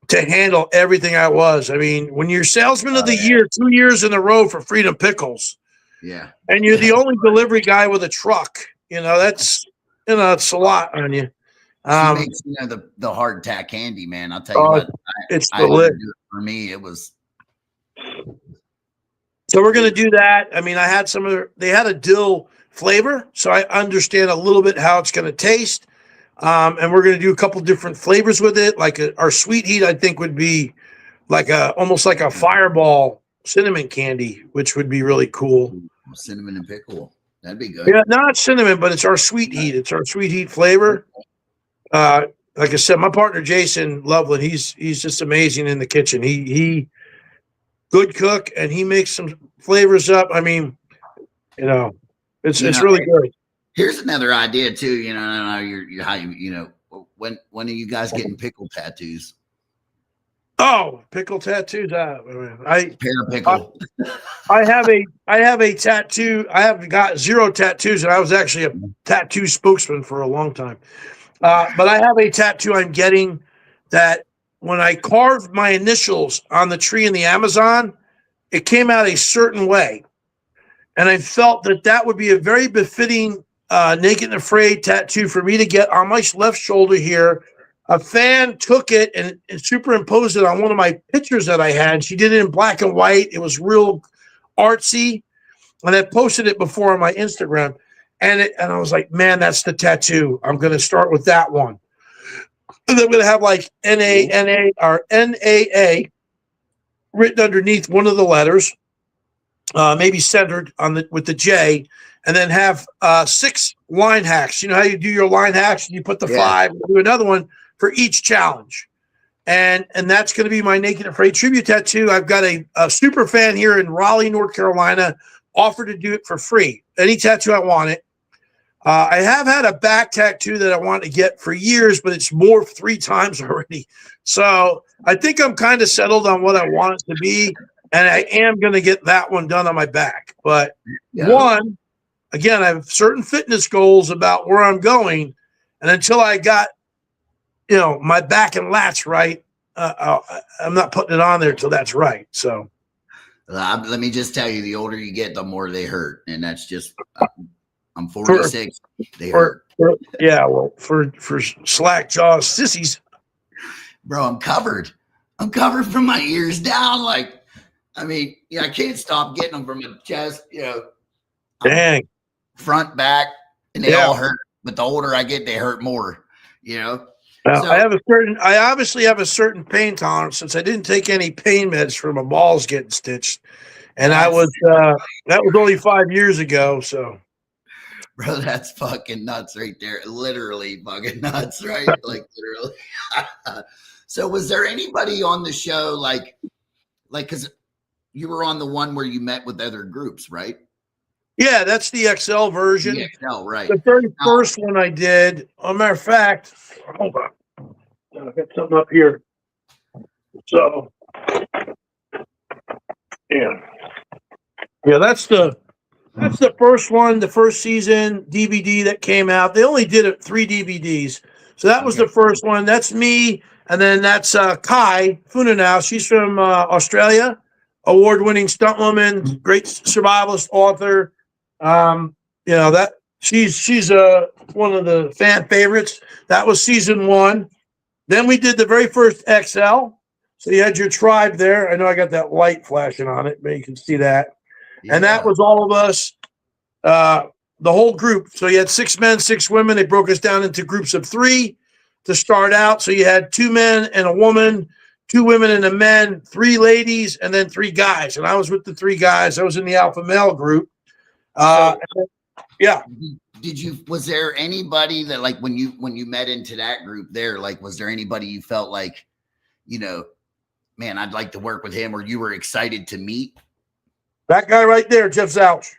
to handle everything I was. I mean, when you're salesman of the year 2 years in a row for Freedom Pickles, and you're the only delivery guy with a truck, that's, it's a lot on you. Makes, the hardtack candy, man. I'll tell you what, it's the lit. For me, it was. So we're going to do that. I mean, I had they had a dill flavor, so I understand a little bit how it's going to taste. And we're going to do a couple different flavors with it. Like our sweet heat, I think would be like almost like a fireball cinnamon candy, which would be really cool. Cinnamon and pickle. That'd be good. Yeah, not cinnamon, but it's our sweet heat. It's our sweet heat flavor. Like I said, my partner, Jason Loveland, he's just amazing in the kitchen. He good cook, and he makes some flavors up. I mean, it's really good. Here's another idea too. When are you guys getting pickle tattoos? Oh, pickle tattoos! Pickle. I have a tattoo. I have got 0 tattoos, and I was actually a tattoo spokesman for a long time. But I have a tattoo I'm getting that. When I carved my initials on the tree in the Amazon, it came out a certain way. And I felt that would be a very befitting Naked and Afraid tattoo for me to get on my left shoulder here. A fan took it and superimposed it on one of my pictures that I had. She did it in black and white. It was real artsy, and I posted it before on my Instagram, and I was like, man, that's the tattoo. I'm going to start with that one, and then I'm going to have like NANA or NAA written underneath one of the letters, maybe centered on with the J, and then have 6 line hacks. You know how you do your line hacks, and you put the 5, and do another one for each challenge. And that's going to be my Naked Afraid tribute tattoo. I've got a super fan here in Raleigh, North Carolina, offered to do it for free. Any tattoo I want it. I have had a back tattoo that I wanted to get for years, but it's morphed 3 times already. So I think I'm kind of settled on what I want it to be, and I am going to get that one done on my back. But one, again, I have certain fitness goals about where I'm going, and until I got my back and lats right, I'm not putting it on there till that's right. So let me just tell you, the older you get, the more they hurt. And that's just, I'm 46. They hurt. For slack jaw sissies. Bro, I'm covered. I'm covered from my ears down. Like, I mean, I can't stop getting them from the chest, Dang. Front, back, and they all hurt. But the older I get, they hurt more, So, I obviously have a certain pain tolerance since I didn't take any pain meds for my balls getting stitched. And that was only 5 years ago. So, bro, that's fucking nuts right there. Literally fucking nuts, right? Like literally. So was there anybody on the show like, cause you were on the one where you met with other groups, right? Yeah, that's the XL version. The XL, right. The very first one I did, as a matter of fact, hold on. I've got something up here. So, yeah, that's the first one, the first season DVD that came out. They only did 3 DVDs. So that was the first one. That's me. And then that's Kai Funanau. She's from Australia, award-winning stuntwoman, great survivalist author. That she's one of the fan favorites. That was season 1. Then we did the very first XL. So you had your tribe there. I know I got that light flashing on it, but you can see that. Yeah. And that was all of us, the whole group. So you had 6 men, 6 women. They broke us down into groups of 3 to start out. So you had 2 men and a woman, 2 women and a man, 3 ladies, and then 3 guys. And I was with the 3 guys. I was in the alpha male group. Was there anybody that, like, when you met into that group there, like, was there anybody you felt like, man, I'd like to work with him, or you were excited to meet? That guy right there, Jeff Zouch.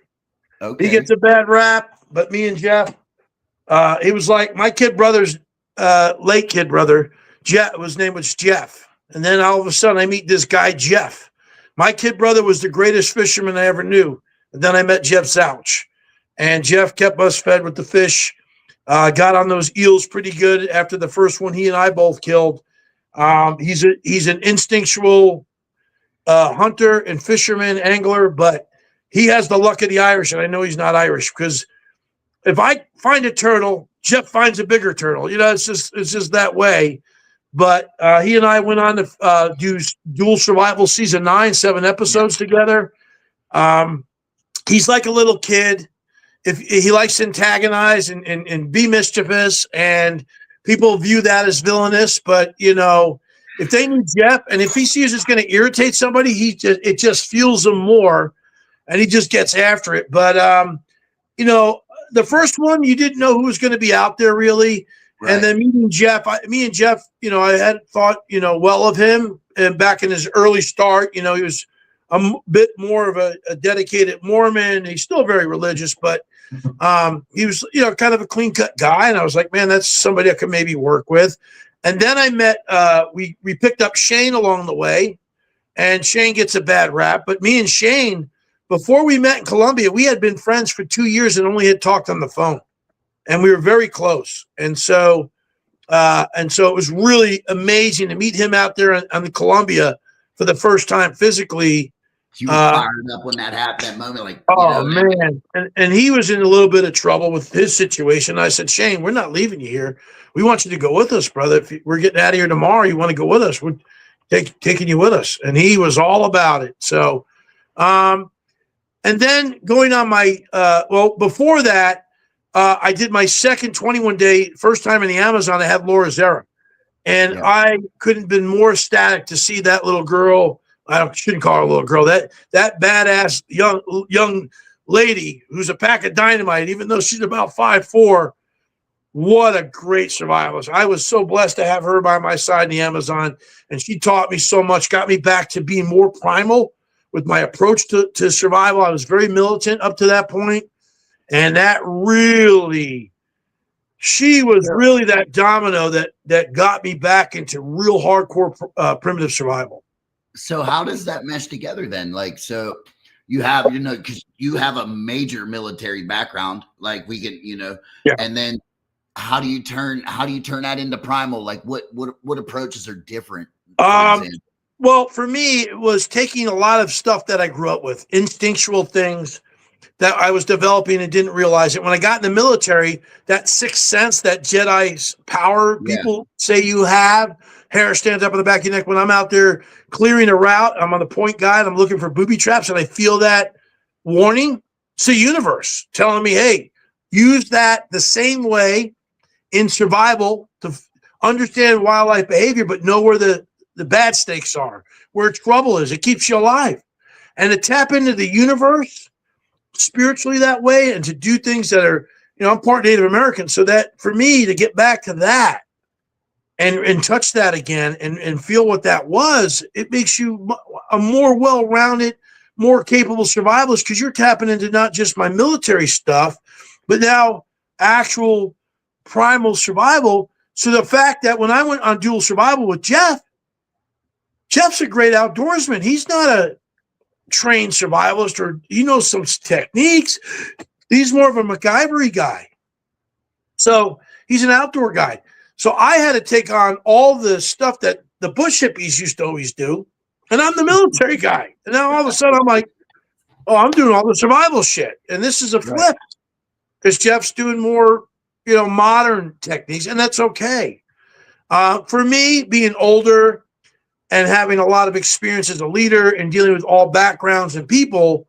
Okay. He gets a bad rap, but me and Jeff, he was like my kid brother's late kid brother. Jeff, his name was Jeff. And then all of a sudden I meet this guy, Jeff. My kid brother was the greatest fisherman I ever knew. And then I met Jeff Zouch. And Jeff kept us fed with the fish. Got on those eels pretty good after the first one he and I both killed. He's an instinctual hunter and fisherman, angler, but he has the luck of the Irish, and I know he's not Irish because if I find a turtle, Jeff finds a bigger turtle. It's just that way. But he and I went on to do Dual Survival season 9, 7 episodes together. He's like a little kid. If he likes to antagonize and be mischievous, and people view that as villainous, but if they need Jeff, and if he sees it's going to irritate somebody, it just fuels him more, and he just gets after it. But the first one, you didn't know who was going to be out there really, right. And then meeting Jeff, me and Jeff, I had thought well of him, and back in his early start, he was a bit more of a dedicated Mormon. He's still very religious, but he was, kind of a clean cut guy. And I was like, man, that's somebody I could maybe work with. And then I met, we picked up Shane along the way, and Shane gets a bad rap. But me and Shane, before we met in Colombia, we had been friends for 2 years and only had talked on the phone, and we were very close. And so it was really amazing to meet him out there on the Columbia for the first time physically. You were fired up when that happened, that moment. Like, man. And he was in a little bit of trouble with his situation. I said, Shane, we're not leaving you here. We want you to go with us, brother. If we're getting out of here tomorrow, you want to go with us, we're taking you with us. And he was all about it. So And then going on my, before that, I did my second 21-day, first time in the Amazon. I had Laura Zera. And I couldn't have been more ecstatic to see that little girl. I shouldn't call her a little girl. That badass young lady who's a pack of dynamite, even though she's about 5'4". What a great survivalist. I was so blessed to have her by my side in the Amazon. And she taught me so much, got me back to being more primal with my approach to survival. I was very militant up to that point. And that really... She was really that domino that got me back into real hardcore primitive survival. So how does that mesh together then? Like, so you have, because you have a major military background, like we can, and then how do you turn that into primal? Like what approaches are different? Well, for me, it was taking a lot of stuff that I grew up with, instinctual things that I was developing and didn't realize it. When I got in the military, that sixth sense, that Jedi power people say you have, hair stands up on the back of your neck. When I'm out there clearing a route, I'm on the point guide, I'm looking for booby traps, and I feel that warning. It's the universe telling me, hey, use that the same way in survival to understand wildlife behavior, but know where the bad stakes are, where trouble is. It keeps you alive. And to tap into the universe spiritually that way, and to do things that are, I'm part Native American, so that for me to get back to that and touch that again and feel what that was, it makes you a more well-rounded, more capable survivalist, because you're tapping into not just my military stuff, but now actual primal survival. So the fact that when I went on dual survival with Jeff's a great outdoorsman. He's not a trained survivalist, or some techniques. He's more of a MacGyver guy. So he's an outdoor guy. So I had to take on all the stuff that the bush hippies used to always do. And I'm the military guy. And now all of a sudden I'm like, oh, I'm doing all the survival shit. And this is a flip, because Jeff's doing more, modern techniques, and that's okay. For me, being older and having a lot of experience as a leader and dealing with all backgrounds and people,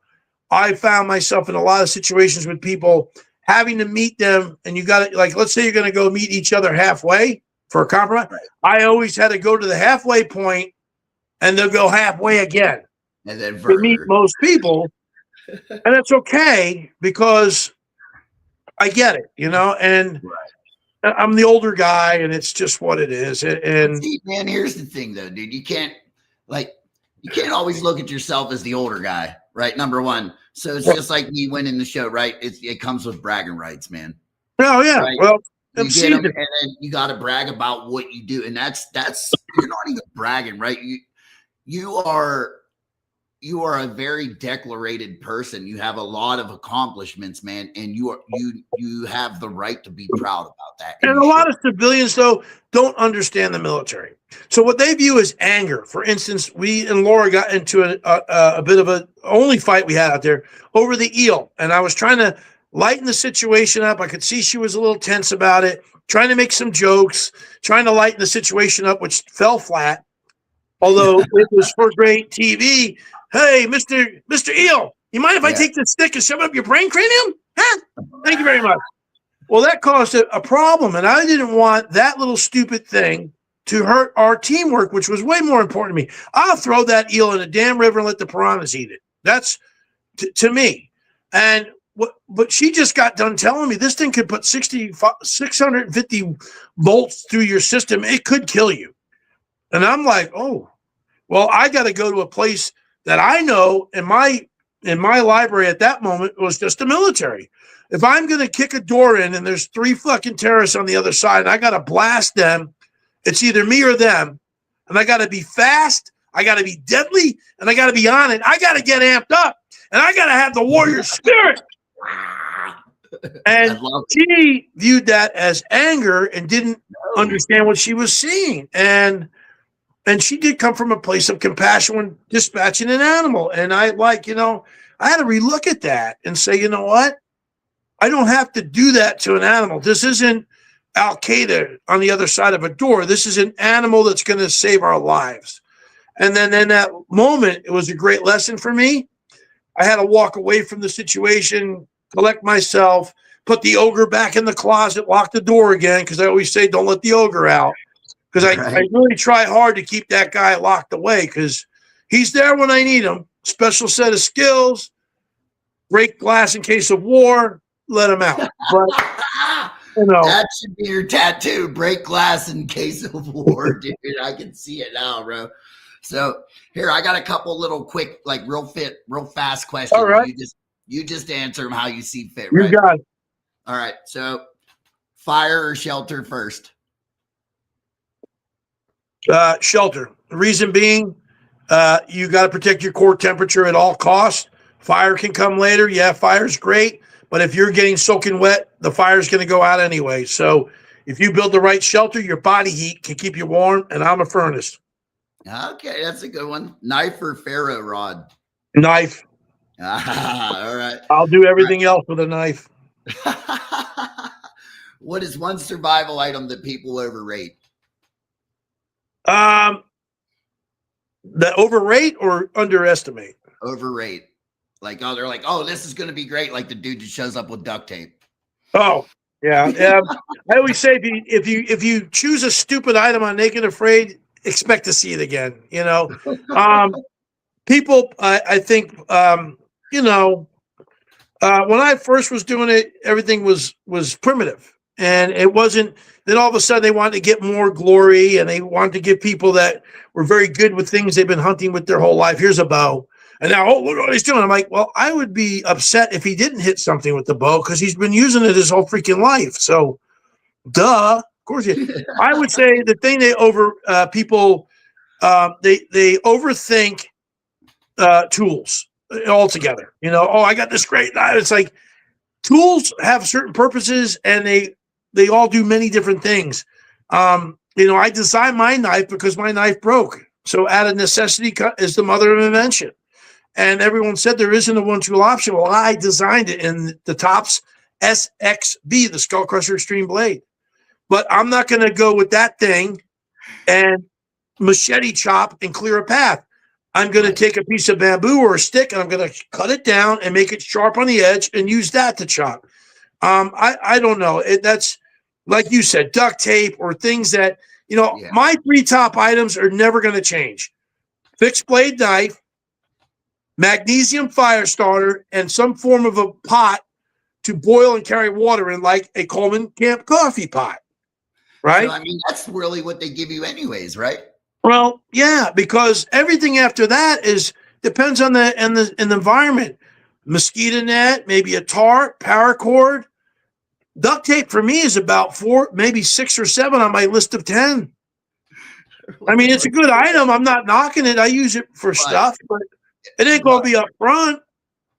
I found myself in a lot of situations with people having to meet them. And you got to, like, let's say you're going to go meet each other halfway for a compromise. Right. I always had to go to the halfway point, and they'll go halfway again. And then to meet most people. And that's okay, because I get it, and I'm the older guy, and it's just what it is. And see, man, here's the thing, though, dude. You can't always look at yourself as the older guy, right? Number one. So it's just like me winning the show, right? It comes with bragging rights, man. Oh yeah. Right? Well, you get them, and then you got to brag about what you do, and that's you're not even bragging, right? You are a very declarated person. You have a lot of accomplishments, man, and you have the right to be proud about that. And a lot of civilians, though, don't understand the military. So what they view as anger. For instance, we and Laura got into a bit of a only fight we had out there over the eel, and I was trying to lighten the situation up. I could see she was a little tense about it, trying to make some jokes, trying to lighten the situation up, which fell flat. Although it was for great TV. Hey, Mr. Eel, you mind if I take this stick and shove it up your brain cranium? Huh? Thank you very much. Well, that caused a problem, and I didn't want that little stupid thing to hurt our teamwork, which was way more important to me. I'll throw that eel in a damn river and let the piranhas eat it. That's to me. And but she just got done telling me this thing could put 650 volts through your system. It could kill you. And I'm like, oh, well, I got to go to a place that I know in my library at that moment was just the military. If I'm going to kick a door in and there's 3 fucking terrorists on the other side and I got to blast them, it's either me or them. And I got to be fast, I got to be deadly, and I got to be on it. I got to get amped up, and I got to have the warrior spirit. And she viewed that as anger and didn't understand what she was seeing. And she did come from a place of compassion when dispatching an animal. And I I had to relook at that and say, you know what? I don't have to do that to an animal. This isn't Al-Qaeda on the other side of a door. This is an animal that's going to save our lives. And then in that moment, it was a great lesson for me. I had to walk away from the situation, collect myself, put the ogre back in the closet, lock the door again, because I always say don't let the ogre out. Because I really try hard to keep that guy locked away because he's there when I need him. Special set of skills, break glass in case of war, let him out. But, that should be your tattoo, break glass in case of war, dude. I can see it now, bro. So here, I got a couple little quick, like real fast questions. All right. You just answer them how you see fit, right? You got it. All right. So fire or shelter first? Shelter. The reason being, you got to protect your core temperature at all costs. Fire can come later. Yeah, fire's great. But if you're getting soaking wet, the fire's going to go out anyway. So if you build the right shelter, your body heat can keep you warm. And I'm a furnace. Okay, that's a good one. Knife or ferro rod? Knife. All right. I'll do everything else with a knife. What is one survival item that people overrate? The overrate or underestimate? Overrate. Like, oh, they're like, oh, this is going to be great. Like the dude just shows up with duct tape. Oh, yeah. I always say if you choose a stupid item on Naked Afraid, expect to see it again. You know, people. I think you know, when I first was doing it, everything was primitive, and it wasn't. Then all of a sudden, they wanted to get more glory, and they wanted to give people that were very good with things they've been hunting with their whole life. Here's a bow. And now, oh, look what he's doing. I'm like, well, I would be upset if he didn't hit something with the bow because he's been using it his whole freaking life. So, duh. Of course, I would say the thing people they overthink tools altogether. You know, oh, I got this great knife. It's like tools have certain purposes, and they all do many different things. You know, I designed my knife because my knife broke. So, out of necessity is the mother of invention. And everyone said there isn't a one tool option. Well, I designed it in the Tops SXB, the Skull Crusher Extreme Blade. But I'm not going to go with that thing and machete chop and clear a path. I'm going to take a piece of bamboo or a stick and I'm going to cut it down and make it sharp on the edge and use that to chop. I don't know. That's like you said, duct tape or things that, you know, my 3 top items are never going to change. Fixed blade knife, magnesium fire starter, and some form of a pot to boil and carry water in, like a Coleman Camp coffee pot. Right? So, I mean, that's really what they give you anyways, right? Well, yeah, because everything after that depends on the environment. Mosquito net, maybe a tarp, paracord. Duct tape for me is about 4, maybe 6 or 7 on my list of 10. I mean, it's a good item. I'm not knocking it. I use it for stuff, but it ain't going to be up front.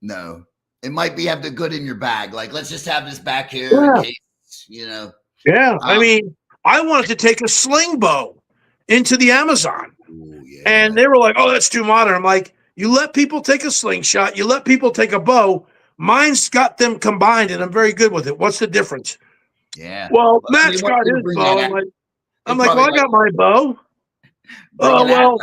No. It might be have the good in your bag. Like, let's just have this back here in case, you know. Yeah. I mean, I wanted to take a sling bow into the Amazon. Ooh, yeah. And they were like, oh, that's too modern. I'm like, you let people take a slingshot. You let people take a bow. Mine's got them combined, and I'm very good with it. What's the difference? Yeah. Well, Matt's got his bow. I'm like, well, I got my bow. Oh,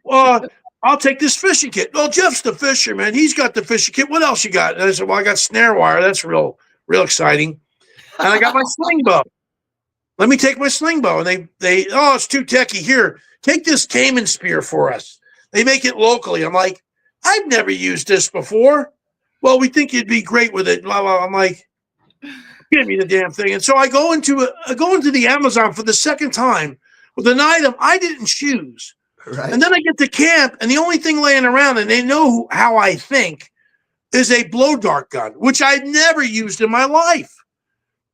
well, I'll take this fishing kit. Well, Jeff's the fisherman. He's got the fishing kit. What else you got? And I said, well, I got snare wire. That's real exciting. And I got my sling bow. Let me take my sling bow. And they oh, it's too techy. Here, take this Cayman spear for us. They make it locally. I'm like, I've never used this before. Well, we think you'd be great with it. Blah, blah. I'm like, give me the damn thing. And so I go into the Amazon for the second time with an item I didn't choose. Right. And then I get to camp, and the only thing laying around, and they know how I think, is a blow dart gun, which I've never used in my life.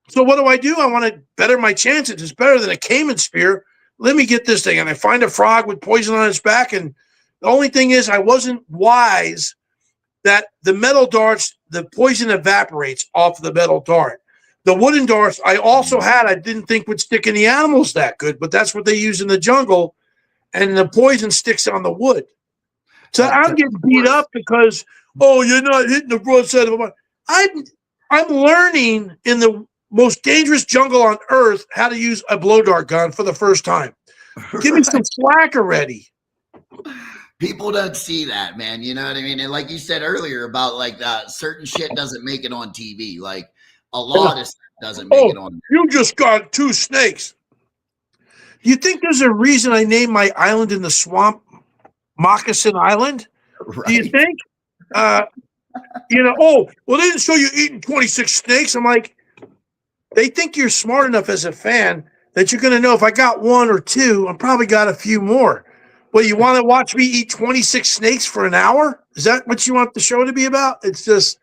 So what do? I want to better my chances. It's better than a Cayman spear. Let me get this thing. And I find a frog with poison on its back. And the only thing is I wasn't wise that the metal darts, the poison evaporates off the metal dart. The wooden darts I also had, I didn't think would stick in the animals that good, but that's what they use in the jungle. And the poison sticks on the wood. So I'm getting beat up because, oh, you're not hitting the broadside of a. I'm learning in the most dangerous jungle on earth how to use a blow dart gun for the first time. Give me some slack already. People don't see that, man. You know what I mean? And like you said earlier about like certain shit doesn't make it on TV. Like a lot of stuff doesn't make it on. You just got 2 snakes. You think there's a reason I named my island in the swamp Moccasin Island? Right. Do you think? Well, they didn't show you eating 26 snakes. I'm like, they think you're smart enough as a fan that you're going to know if I got 1 or 2, I probably got a few more. Well, you want to watch me eat 26 snakes for an hour? Is that what you want the show to be about? It's just.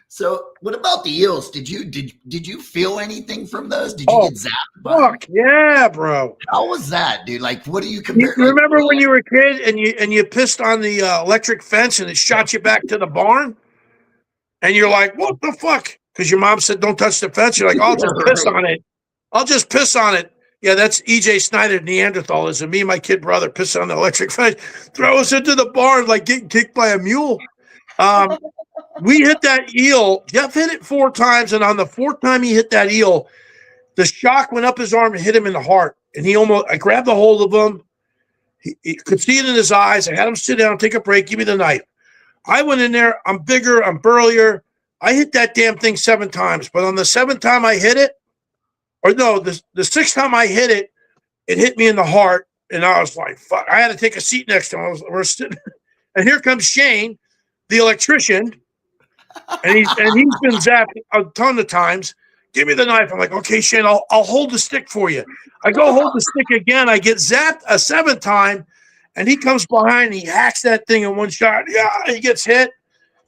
So, what about the eels? Did you feel anything from those? Did you get zapped? Fuck yeah, bro! How was that, dude? Like, what do you compare? You remember when you were a kid and you pissed on the electric fence and it shot you back to the barn, and you're like, "What the fuck?" Because your mom said, "Don't touch the fence." You're like, "I'll just piss on it. I'll just piss on it." Yeah, that's EJ Snyder Neanderthalism. Me and my kid brother piss on the electric fence, throw us into the barn like getting kicked by a mule. We hit that eel. Jeff hit it 4 times, and on the 4th time he hit that eel, the shock went up his arm and hit him in the heart. And I grabbed a hold of him. He could see it in his eyes. I had him sit down, take a break, give me the knife. I went in there. I'm bigger. I'm burlier. I hit that damn thing 7 times. But on the 7th time I hit it, or no, the 6th time I hit it, it hit me in the heart. And I was like, fuck. I had to take a seat next to him. We're sitting, and here comes Shane, the electrician. And he's been zapped a ton of times. Give me the knife. I'm like, okay, Shane, I'll hold the stick for you. I go hold the stick again. I get zapped a 7th time, and he comes behind and he hacks that thing in 1 shot. Yeah, he gets hit,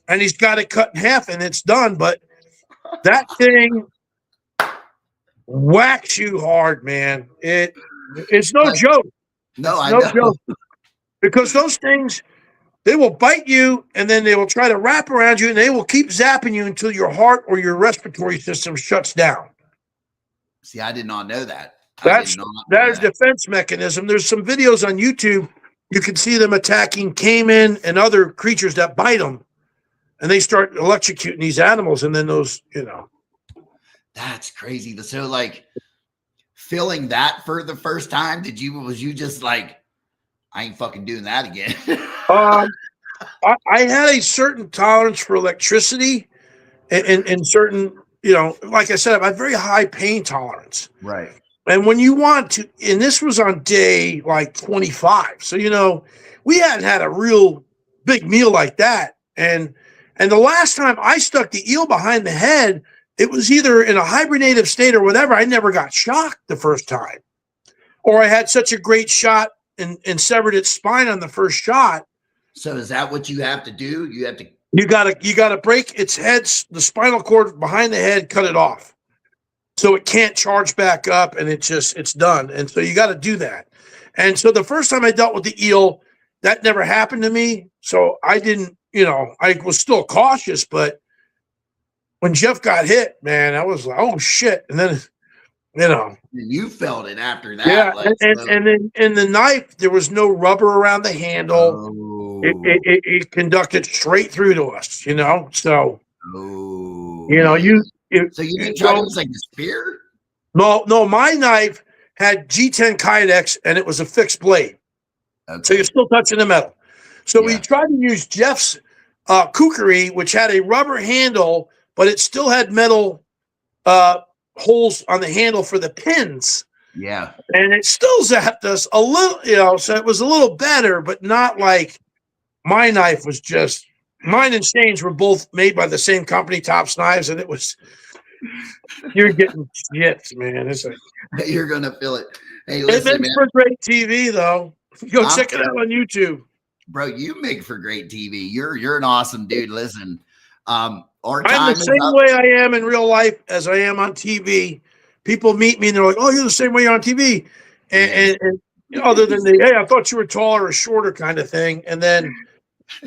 and he's got it cut in half, and it's done. But that thing whacks you hard, man. It's no joke. No, I know. Joke. Because those things, they will bite you, and then they will try to wrap around you, and they will keep zapping you until your heart or your respiratory system shuts down. See, I did not know that. That is defense mechanism. There's some videos on YouTube. You can see them attacking caiman and other creatures that bite them, and they start electrocuting these animals, and then those, That's crazy. So, like, feeling that for the first time, was you just like, I ain't fucking doing that again? I had a certain tolerance for electricity and certain, like I said, I have very high pain tolerance. Right. And when you want to, and this was on day like 25. So, we hadn't had a real big meal like that. And the last time I stuck the eel behind the head, it was either in a hibernative state or whatever. I never got shocked the first time, or I had such a great shot and severed its spine on the first shot. So is that what you have to do? You gotta break its head, the spinal cord behind the head, cut it off, so it can't charge back up, and it's done. And so you got to do that. And so the first time I dealt with the eel, that never happened to me. So I didn't, I was still cautious, but when Jeff got hit, man, I was like, oh shit. And then, you felt it after that. Yeah. And then in the knife, there was no rubber around the handle. Oh. It conducted straight through to us, so, oh. So you didn't try to use like the spear? No, my knife had G10 Kydex and it was a fixed blade. Okay. So you're still touching the metal. So we tried to use Jeff's kukri, which had a rubber handle, but it still had metal holes on the handle for the pins. Yeah. And it still zapped us a little, so it was a little better, but not like my knife was just, mine and Shane's were both made by the same company, Tops Knives, and it was, you're getting shit, man. It's like, you're going to feel it. Hey, listen, it makes for great TV, though. Go check it out on YouTube. Bro, you make for great TV. You're an awesome dude. Listen, I'm the same way I am in real life as I am on TV. People meet me and they're like, "Oh, you're the same way you're on TV," and other than the "Hey, I thought you were taller or shorter" kind of thing. And then,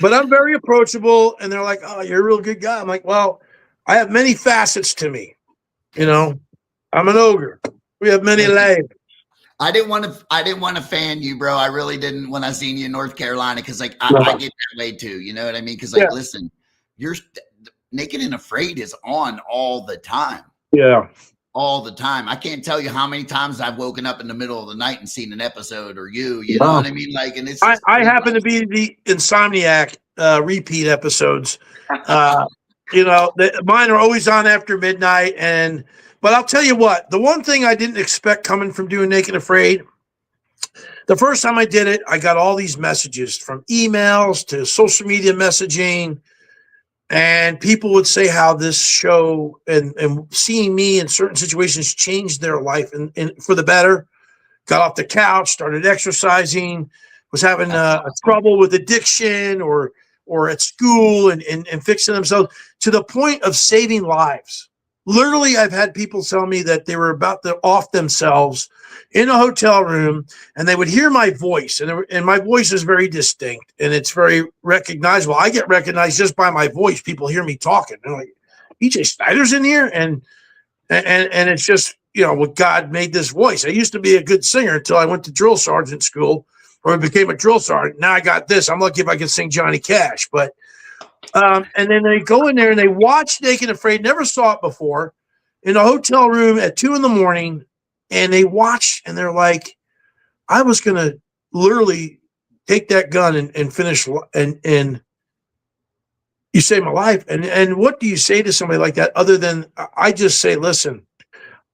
but I'm very approachable, and they're like, "Oh, you're a real good guy." I'm like, "Well, I have many facets to me. I'm an ogre. We have many layers." I didn't want to fan you, bro. I really didn't when I seen you in North Carolina because I get that way too. You know what I mean? Because listen, you're Naked and Afraid is on all the time. Yeah. all the time. I can't tell you how many times I've woken up in the middle of the night and seen an episode or you know what I mean? Like, and it's just I happen to be the insomniac repeat episodes. Mine are always on after midnight. But I'll tell you what, the one thing I didn't expect coming from doing Naked Afraid, the first time I did it, I got all these messages from emails to social media messaging. And people would say how this show and seeing me in certain situations changed their life and for the better. Got off the couch, started exercising, was having trouble with addiction or at school and fixing themselves to the point of saving lives. Literally, I've had people tell me that they were about to off themselves in a hotel room, and they would hear my voice, and my voice is very distinct, and it's very recognizable. I get recognized just by my voice. People hear me talking. They're like, EJ Snyder's in here? And it's just, what God made this voice. I used to be a good singer until I went to drill sergeant school, or I became a drill sergeant. Now I got this. I'm lucky if I can sing Johnny Cash. But and then they go in there and they watch Naked Afraid, never saw it before, in a hotel room at 2 a.m. And they watch and they're like, I was going to literally take that gun and finish and you saved my life. And what do you say to somebody like that other than I just say, listen,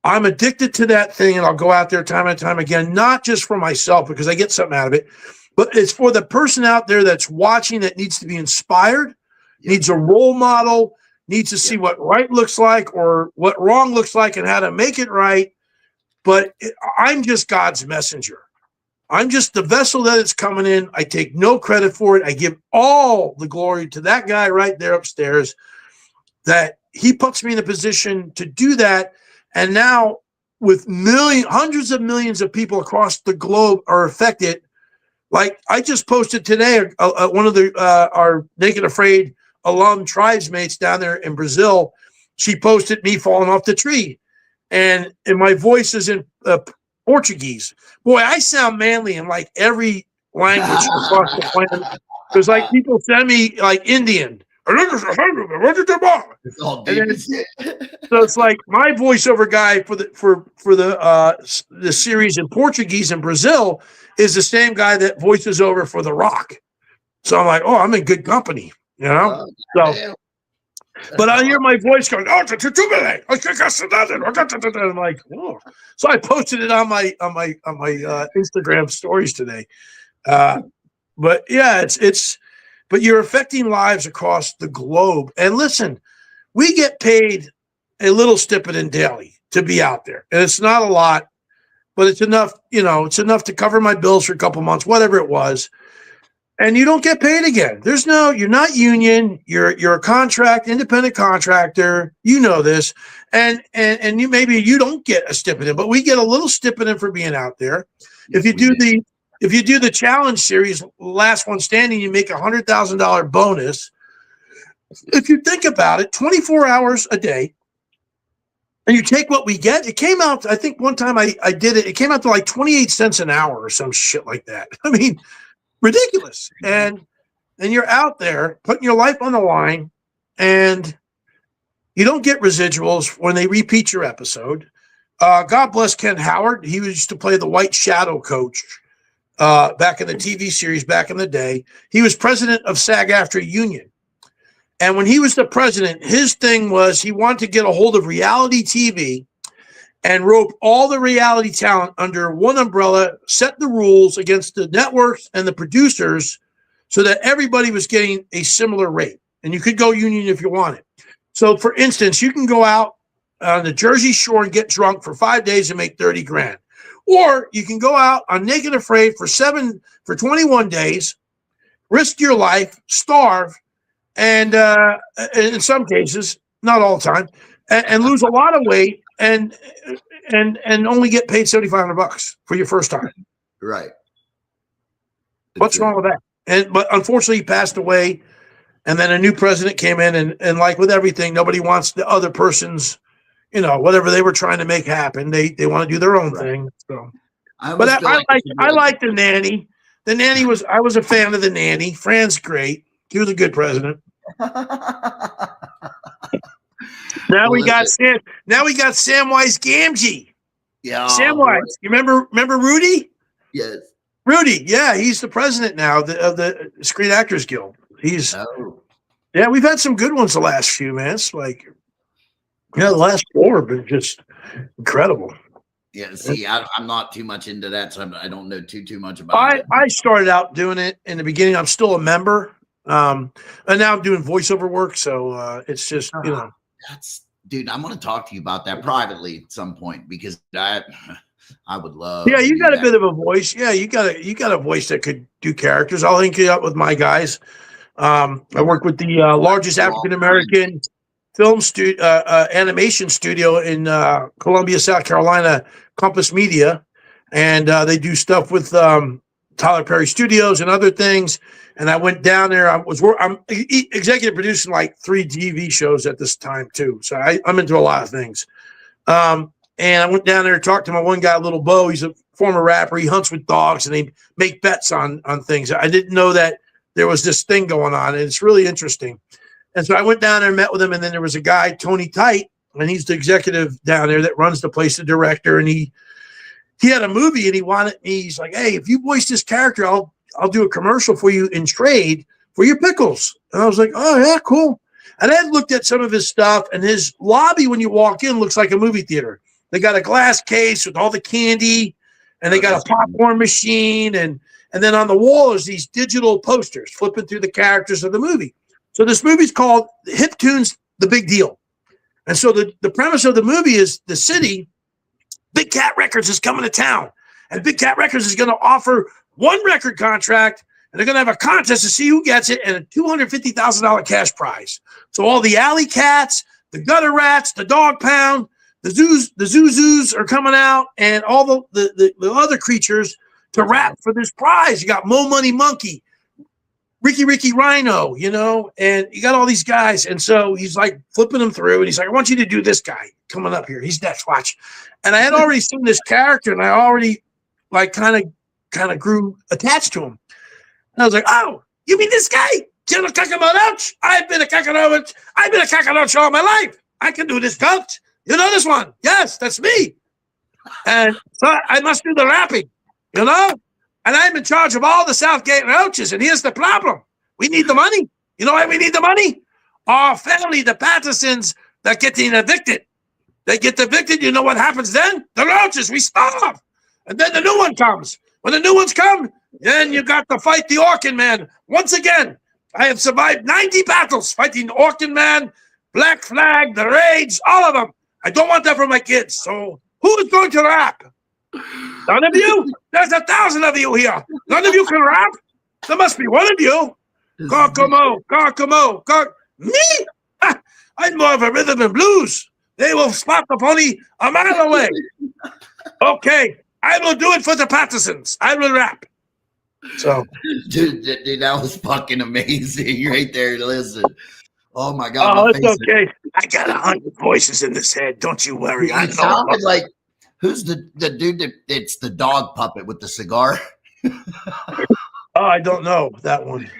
I'm addicted to that thing and I'll go out there time and time again, not just for myself because I get something out of it, but it's for the person out there that's watching that needs to be inspired, needs a role model, needs to see what right looks like or what wrong looks like and how to make it right. But I'm just God's messenger. I'm just the vessel that it's coming in. I take no credit for it. I give all the glory to that guy right there upstairs that he puts me in a position to do that. And now with hundreds of millions of people across the globe are affected. Like I just posted today, one of our Naked Afraid alum tribesmates down there in Brazil, she posted me falling off the tree. And my voice is in Portuguese. Boy, I sound manly in like every language across the planet. Because like people send me like Indian. It's all deep. So it's like my voiceover guy for the series in Portuguese in Brazil is the same guy that voices over for The Rock. So I'm like, oh, I'm in good company, But I hear my voice going, I'm like, oh. So I posted it on my Instagram stories today. But yeah, but you're affecting lives across the globe. And listen, we get paid a little stipend daily to be out there. And it's not a lot, but it's enough, it's enough to cover my bills for a couple months, whatever it was. And you don't get paid again. You're not union. You're a independent contractor. You know this. And maybe you don't get a stipend, but we get a little stipend for being out there. If you do the challenge series, last one standing, you make $100,000 bonus. If you think about it, 24 hours a day, and you take what we get, it came out, I think one time I did it, it came out to like 28 cents an hour or some shit like that. I mean, ridiculous. And you're out there putting your life on the line, and you don't get residuals when they repeat your episode. God bless Ken Howard. He used to play the White Shadow coach back in the TV series back in the day. He was president of SAG-AFTRA Union. And when he was the president, his thing was he wanted to get a hold of reality TV and rope all the reality talent under one umbrella, set the rules against the networks and the producers so that everybody was getting a similar rate. And you could go union if you wanted. So, for instance, you can go out on the Jersey Shore and get drunk for 5 days and make 30 grand. Or you can go out on Naked Afraid for 21 days, risk your life, starve, and in some cases, not all the time, and lose a lot of weight and only get paid $7,500 for your first time. Right. What's wrong with that? But unfortunately, he passed away, and then a new president came in, and like with everything, nobody wants the other person's, whatever they were trying to make happen. They want to do their own thing. So, I like the nanny. The nanny I was a fan of the nanny. Fran's great. He was a good president. Now Well, we got listen, Sam. Now we got Samwise Gamgee. yeah, oh, boy. Samwise, you remember Rudy? Yes. Rudy, yeah, he's the president now of the Screen Actors Guild. He's Oh, Yeah, we've had some good ones the last few, man. It's like the last four have been just incredible. yeah. See, I'm not too much into that, so I don't know too much about it. I started out doing it in the beginning. I'm still a member, and now I'm doing voiceover work. So it's just Dude, I'm going to talk to you about that privately at some point because I would love. Yeah, to you do got that. a bit of a voice. Yeah, you got a voice that could do characters. I'll link you up with my guys. I work with the largest African American film animation studio in Columbia, South Carolina, Compass Media, and they do stuff with Tyler Perry Studios and other things. And I went down there. I'm executive producing like 3 TV shows at this time too. So I'm into a lot of things. And I went down there and talked to my one guy, Little Bo. He's a former rapper. He hunts with dogs, and they make bets on things. I didn't know that there was this thing going on, and it's really interesting. And so I went down there and met with him, and then there was a guy, Tony Tite, and he's the executive down there that runs the place, the director, and he had a movie, and he wanted me. He's like, "Hey, if you voice this character, I'll do a commercial for you in trade for your pickles." And I was like, "Oh yeah, cool." And I had looked at some of his stuff, and his lobby when you walk in looks like a movie theater. They got a glass case with all the candy, and they got a popcorn machine, and then on the wall is these digital posters flipping through the characters of the movie. So this movie's called Hip Tunes, The Big Deal. And so the premise of the movie is the city, Big Cat Records is coming to town, and Big Cat Records is going to offer one record contract, and they're going to have a contest to see who gets it, and a $250,000 cash prize. So all the alley cats, the gutter rats, the dog pound, the Zuzus are coming out, and all the other creatures to rap for this prize. You got Mo Money Monkey, Ricky Rhino, and you got all these guys. And so he's like flipping them through, and he's like, "I want you to do this guy coming up here. He's next. Watch." And I had already seen this character, and I already like kind of grew attached to him. And I was like, "Oh, you mean this guy? General Cockroach? I've been a cockroach all my life. I can do this, coach. You know this one? Yes, that's me. And so I must do the rapping, And I'm in charge of all the Southgate roaches. And here's the problem. We need the money. You know why we need the money? Our family, the Pattersons, they're getting evicted. They get evicted. You know what happens then? The roaches, we starve. And then the new one comes. When the new ones come, then you got to fight the Orkin Man. Once again, I have survived 90 battles fighting the Orkin Man, Black Flag, the Raids, all of them. I don't want that for my kids. So who is going to rap? None of you? There's 1,000 of you here. None of you can rap? There must be one of you. Kokomo. Me? I'm more of a rhythm and blues. They will spot the pony a mile away. Okay, I will do it for the Pattersons. I will rap. So, dude, that was fucking amazing right there. Listen. Oh my God. Oh, it's okay. I got 100 voices in this head. Don't you worry. I sounded like, who's the dude it's the dog puppet with the cigar? Oh, I don't know that one.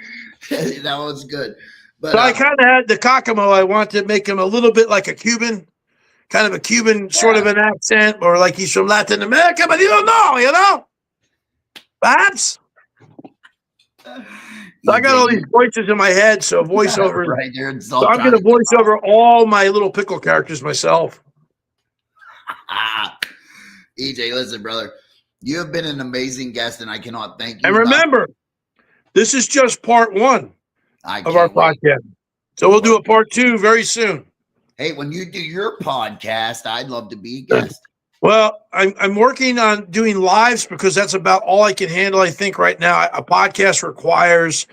That was good. But so I kind of had the Kokomo. I wanted to make him a little bit like a Cuban, kind of a Cuban sort of an accent, or like he's from Latin America, but you don't know, Perhaps. So I got all these voices in my head, so voiceover. Right there. So I'm going to voice over all my little pickle characters myself. EJ, listen, brother, you have been an amazing guest, and I cannot thank you. And remember, this is just part 1 of our podcast. So we'll do a part 2 very soon. Hey, when you do your podcast, I'd love to be a guest. Well, I'm working on doing lives because that's about all I can handle, I think, right now. A podcast requires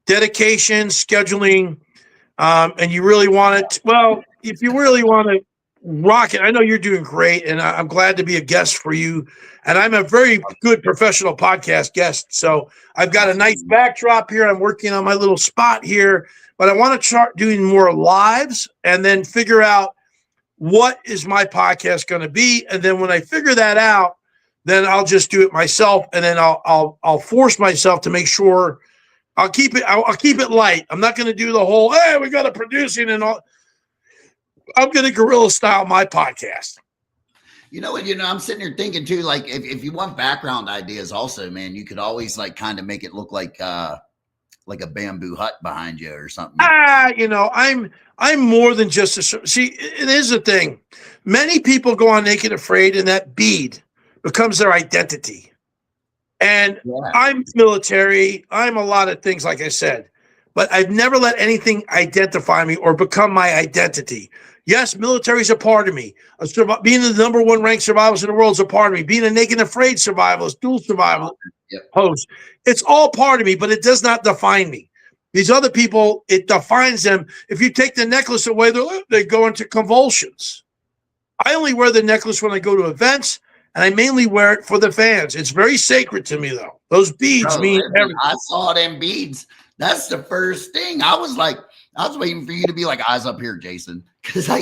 dedication, scheduling, and you really want it. Well, if you really want to rock it, I know you're doing great, and I'm glad to be a guest for you. And I'm a very good professional podcast guest. So I've got a nice backdrop here. I'm working on my little spot here, but I want to start doing more lives and then figure out what is my podcast going to be. And then when I figure that out, then I'll just do it myself. And then I'll force myself to make sure I'll keep it light. I'm not going to do the whole, hey, we got to produce it and all. I'm going to guerrilla style my podcast. You know what? I'm sitting here thinking too. Like, if you want background ideas, also, man, you could always like kind of make it look like a bamboo hut behind you or something. I'm more than just a. See, it is a thing. Many people go on Naked Afraid, and that bead becomes their identity. And I'm military. I'm a lot of things, like I said, but I've never let anything identify me or become my identity. Yes, military is a part of me. Being the number one ranked survivalist in the world is a part of me. Being a Naked Afraid survivalist, dual survival host, it's all part of me, but it does not define me. These other people, it defines them. If you take the necklace away, they go into convulsions. I only wear the necklace when I go to events, and I mainly wear it for the fans. It's very sacred to me, though. Those beads mean everything. I saw them beads. That's the first thing. I was waiting for you to be like, eyes up here, Jason. Because I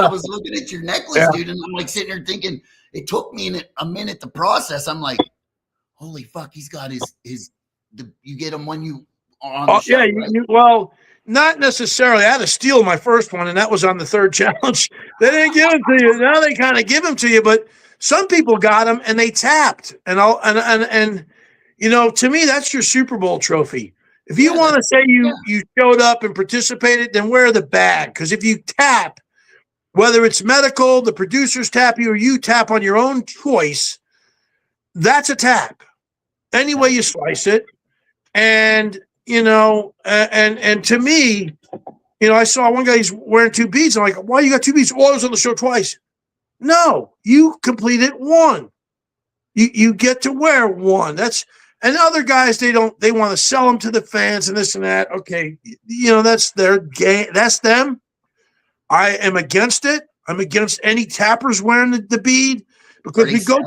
was looking at your necklace, dude, and I'm like sitting here thinking, it took me a minute to process. I'm like, holy fuck, he's got you get them when you are on the show, right? Well, not necessarily. I had to steal my first one, and that was on the third challenge. They didn't give them to you. Now they kind of give them to you, but some people got them and they tapped. And to me, that's your Super Bowl trophy. If you want to say you showed up and participated, then wear the bag. Because if you tap, whether it's medical, the producers tap you, or you tap on your own choice, that's a tap. Any way you slice it. And, and to me, I saw one guy, he's wearing two beads. I'm like, why you got two beads? Oh, I was on the show twice. No, you completed one. You get to wear one. And other guys, they want to sell them to the fans and this and that. Okay. That's their game. That's them. I am against it. I'm against any tappers wearing the bead because we go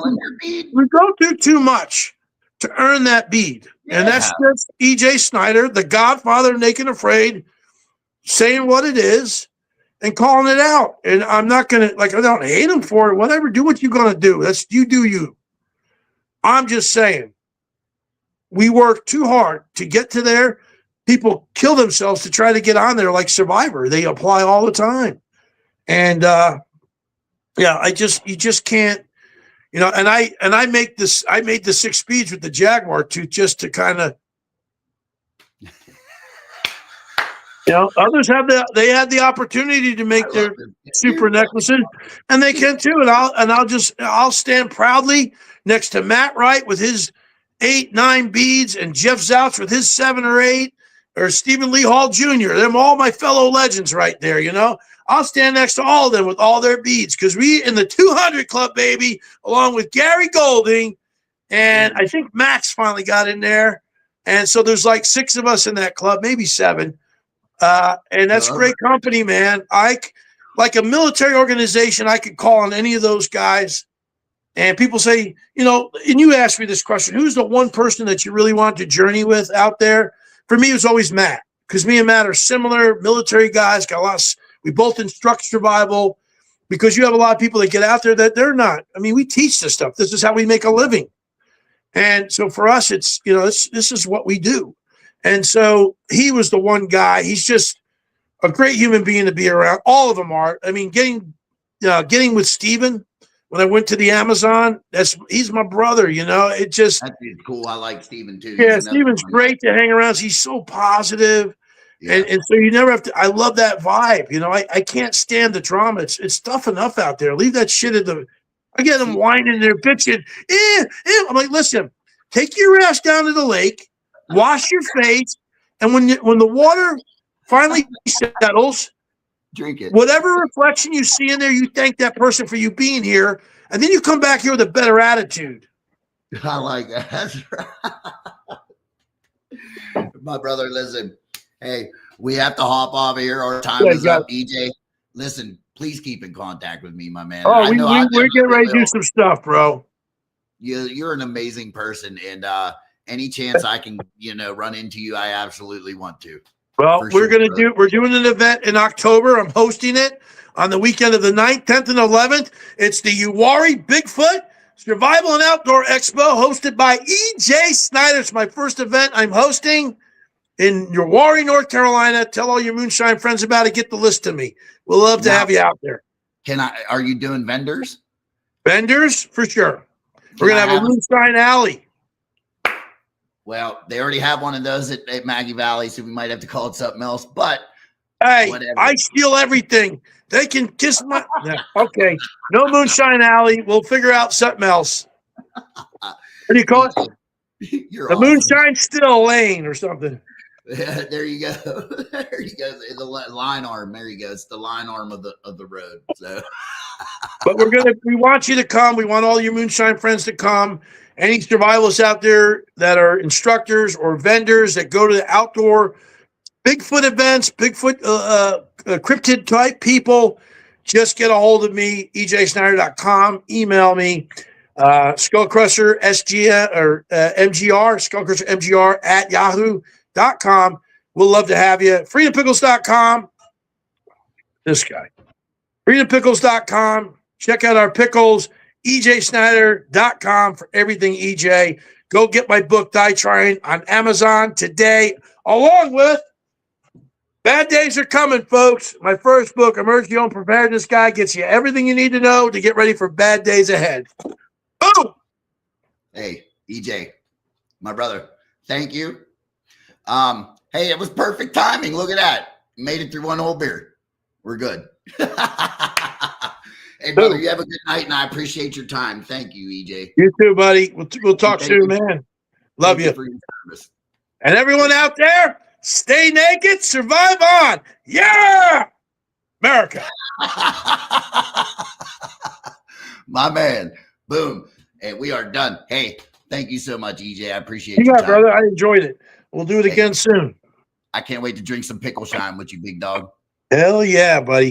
through too much to earn that bead. Yeah. And that's just E.J. Snyder, the godfather of Naked Afraid, saying what it is and calling it out. And I'm not going to, I don't hate him for it. Whatever. Do what you're going to do. You do you. I'm just saying. We work too hard to get to there. People kill themselves to try to get on there like Survivor. They apply all the time. And you just can't, and I made the 6 speeds with the Jaguar just to kind of, others they had the opportunity to make their super necklaces, and they can too. And I'll stand proudly next to Matt Wright with his 8, 9 beads, and Jeff Zouch with his 7 or 8, or Stephen Lee Hall Jr. They're all my fellow legends right there. I'll stand next to all of them with all their beads because we in the 200 club, baby, along with Gary Golding, and I think Max finally got in there, and so there's like 6 of us in that club, maybe 7, and that's great company, man. Like a military organization, I could call on any of those guys. And people say, and you asked me this question, who's the one person that you really want to journey with out there? For me, it was always Matt, because me and Matt are similar military guys. We both instruct survival, because you have a lot of people that get out there that they're not. I mean, we teach this stuff. This is how we make a living. And so for us, it's, this is what we do. And so he was the one guy. He's just a great human being to be around. All of them are. I mean, getting with Steven, when I went to the Amazon, he's my brother, it just. That's cool. I like Steven too. Yeah, Steven's great to hang around. He's so positive. Yeah. And so you never have to, I love that vibe. I can't stand the drama. It's tough enough out there. Leave that shit I get them whining, they're bitching. I'm like, listen, take your ass down to the lake, wash your face. And when the water finally settles, drink it. Whatever reflection you see in there, you thank that person for you being here, and then you come back here with a better attitude. I like that. That's right. My brother, listen. Hey, we have to hop off here. Our time is up. EJ, listen, please keep in contact with me, my man. Oh, we're getting ready to do some stuff, bro. You're an amazing person, and any chance I can, run into you, I absolutely want to. Well, we're doing an event in October. I'm hosting it on the weekend of the 9th, 10th, and 11th. It's the Uwari Bigfoot Survival and Outdoor Expo hosted by E.J. Snyder. It's my first event I'm hosting. in your Warren, North Carolina, tell all your moonshine friends about it. Get the list to me. We'll love to have you out there. Are you doing vendors? Vendors, for sure. We're going to have a moonshine alley. Well, they already have one of those at Maggie Valley, so we might have to call it something else. But hey, whatever. I steal everything. They can kiss my. Yeah, okay, no moonshine alley. We'll figure out something else. What do you call it? You're the awesome. moonshine still lane or something. Yeah, there you go. There you go. The line arm. There you go. It's the line arm of the road. So, but we want you to come. We want all your moonshine friends to come. Any survivalists out there that are instructors or vendors that go to the outdoor Bigfoot events, Bigfoot cryptid type people, just get a hold of me, ejsnyder.com. Email me, Skullcrusher SG or MGR, Skullcrusher MGR at yahoo.com. We'll love to have you. Freedompickles.com. This guy. Freedompickles.com. Check out our pickles. ejsnyder.com for everything EJ. Go get my book, Die Trying, on Amazon today, along with Bad Days Are Coming, folks. My first book, Emerge Your Own Preparedness Guide, gets you everything you need to know to get ready for bad days ahead. Boom! Hey, EJ, my brother, thank you. Hey, it was perfect timing. Look at that. Made it through one whole beer. We're good. Hey, brother, you have a good night, and I appreciate your time. Thank you, EJ. You too, buddy. We'll talk soon, man. Love you. For your service. And everyone out there, stay naked, survive on. Yeah! America. My man. Boom. Hey, we are done. Hey, thank you so much, EJ. I appreciate you. Your Yeah, time. brother. I enjoyed it. We'll do it again soon. I can't wait to drink some pickle shine with you, big dog. Hell yeah, buddy.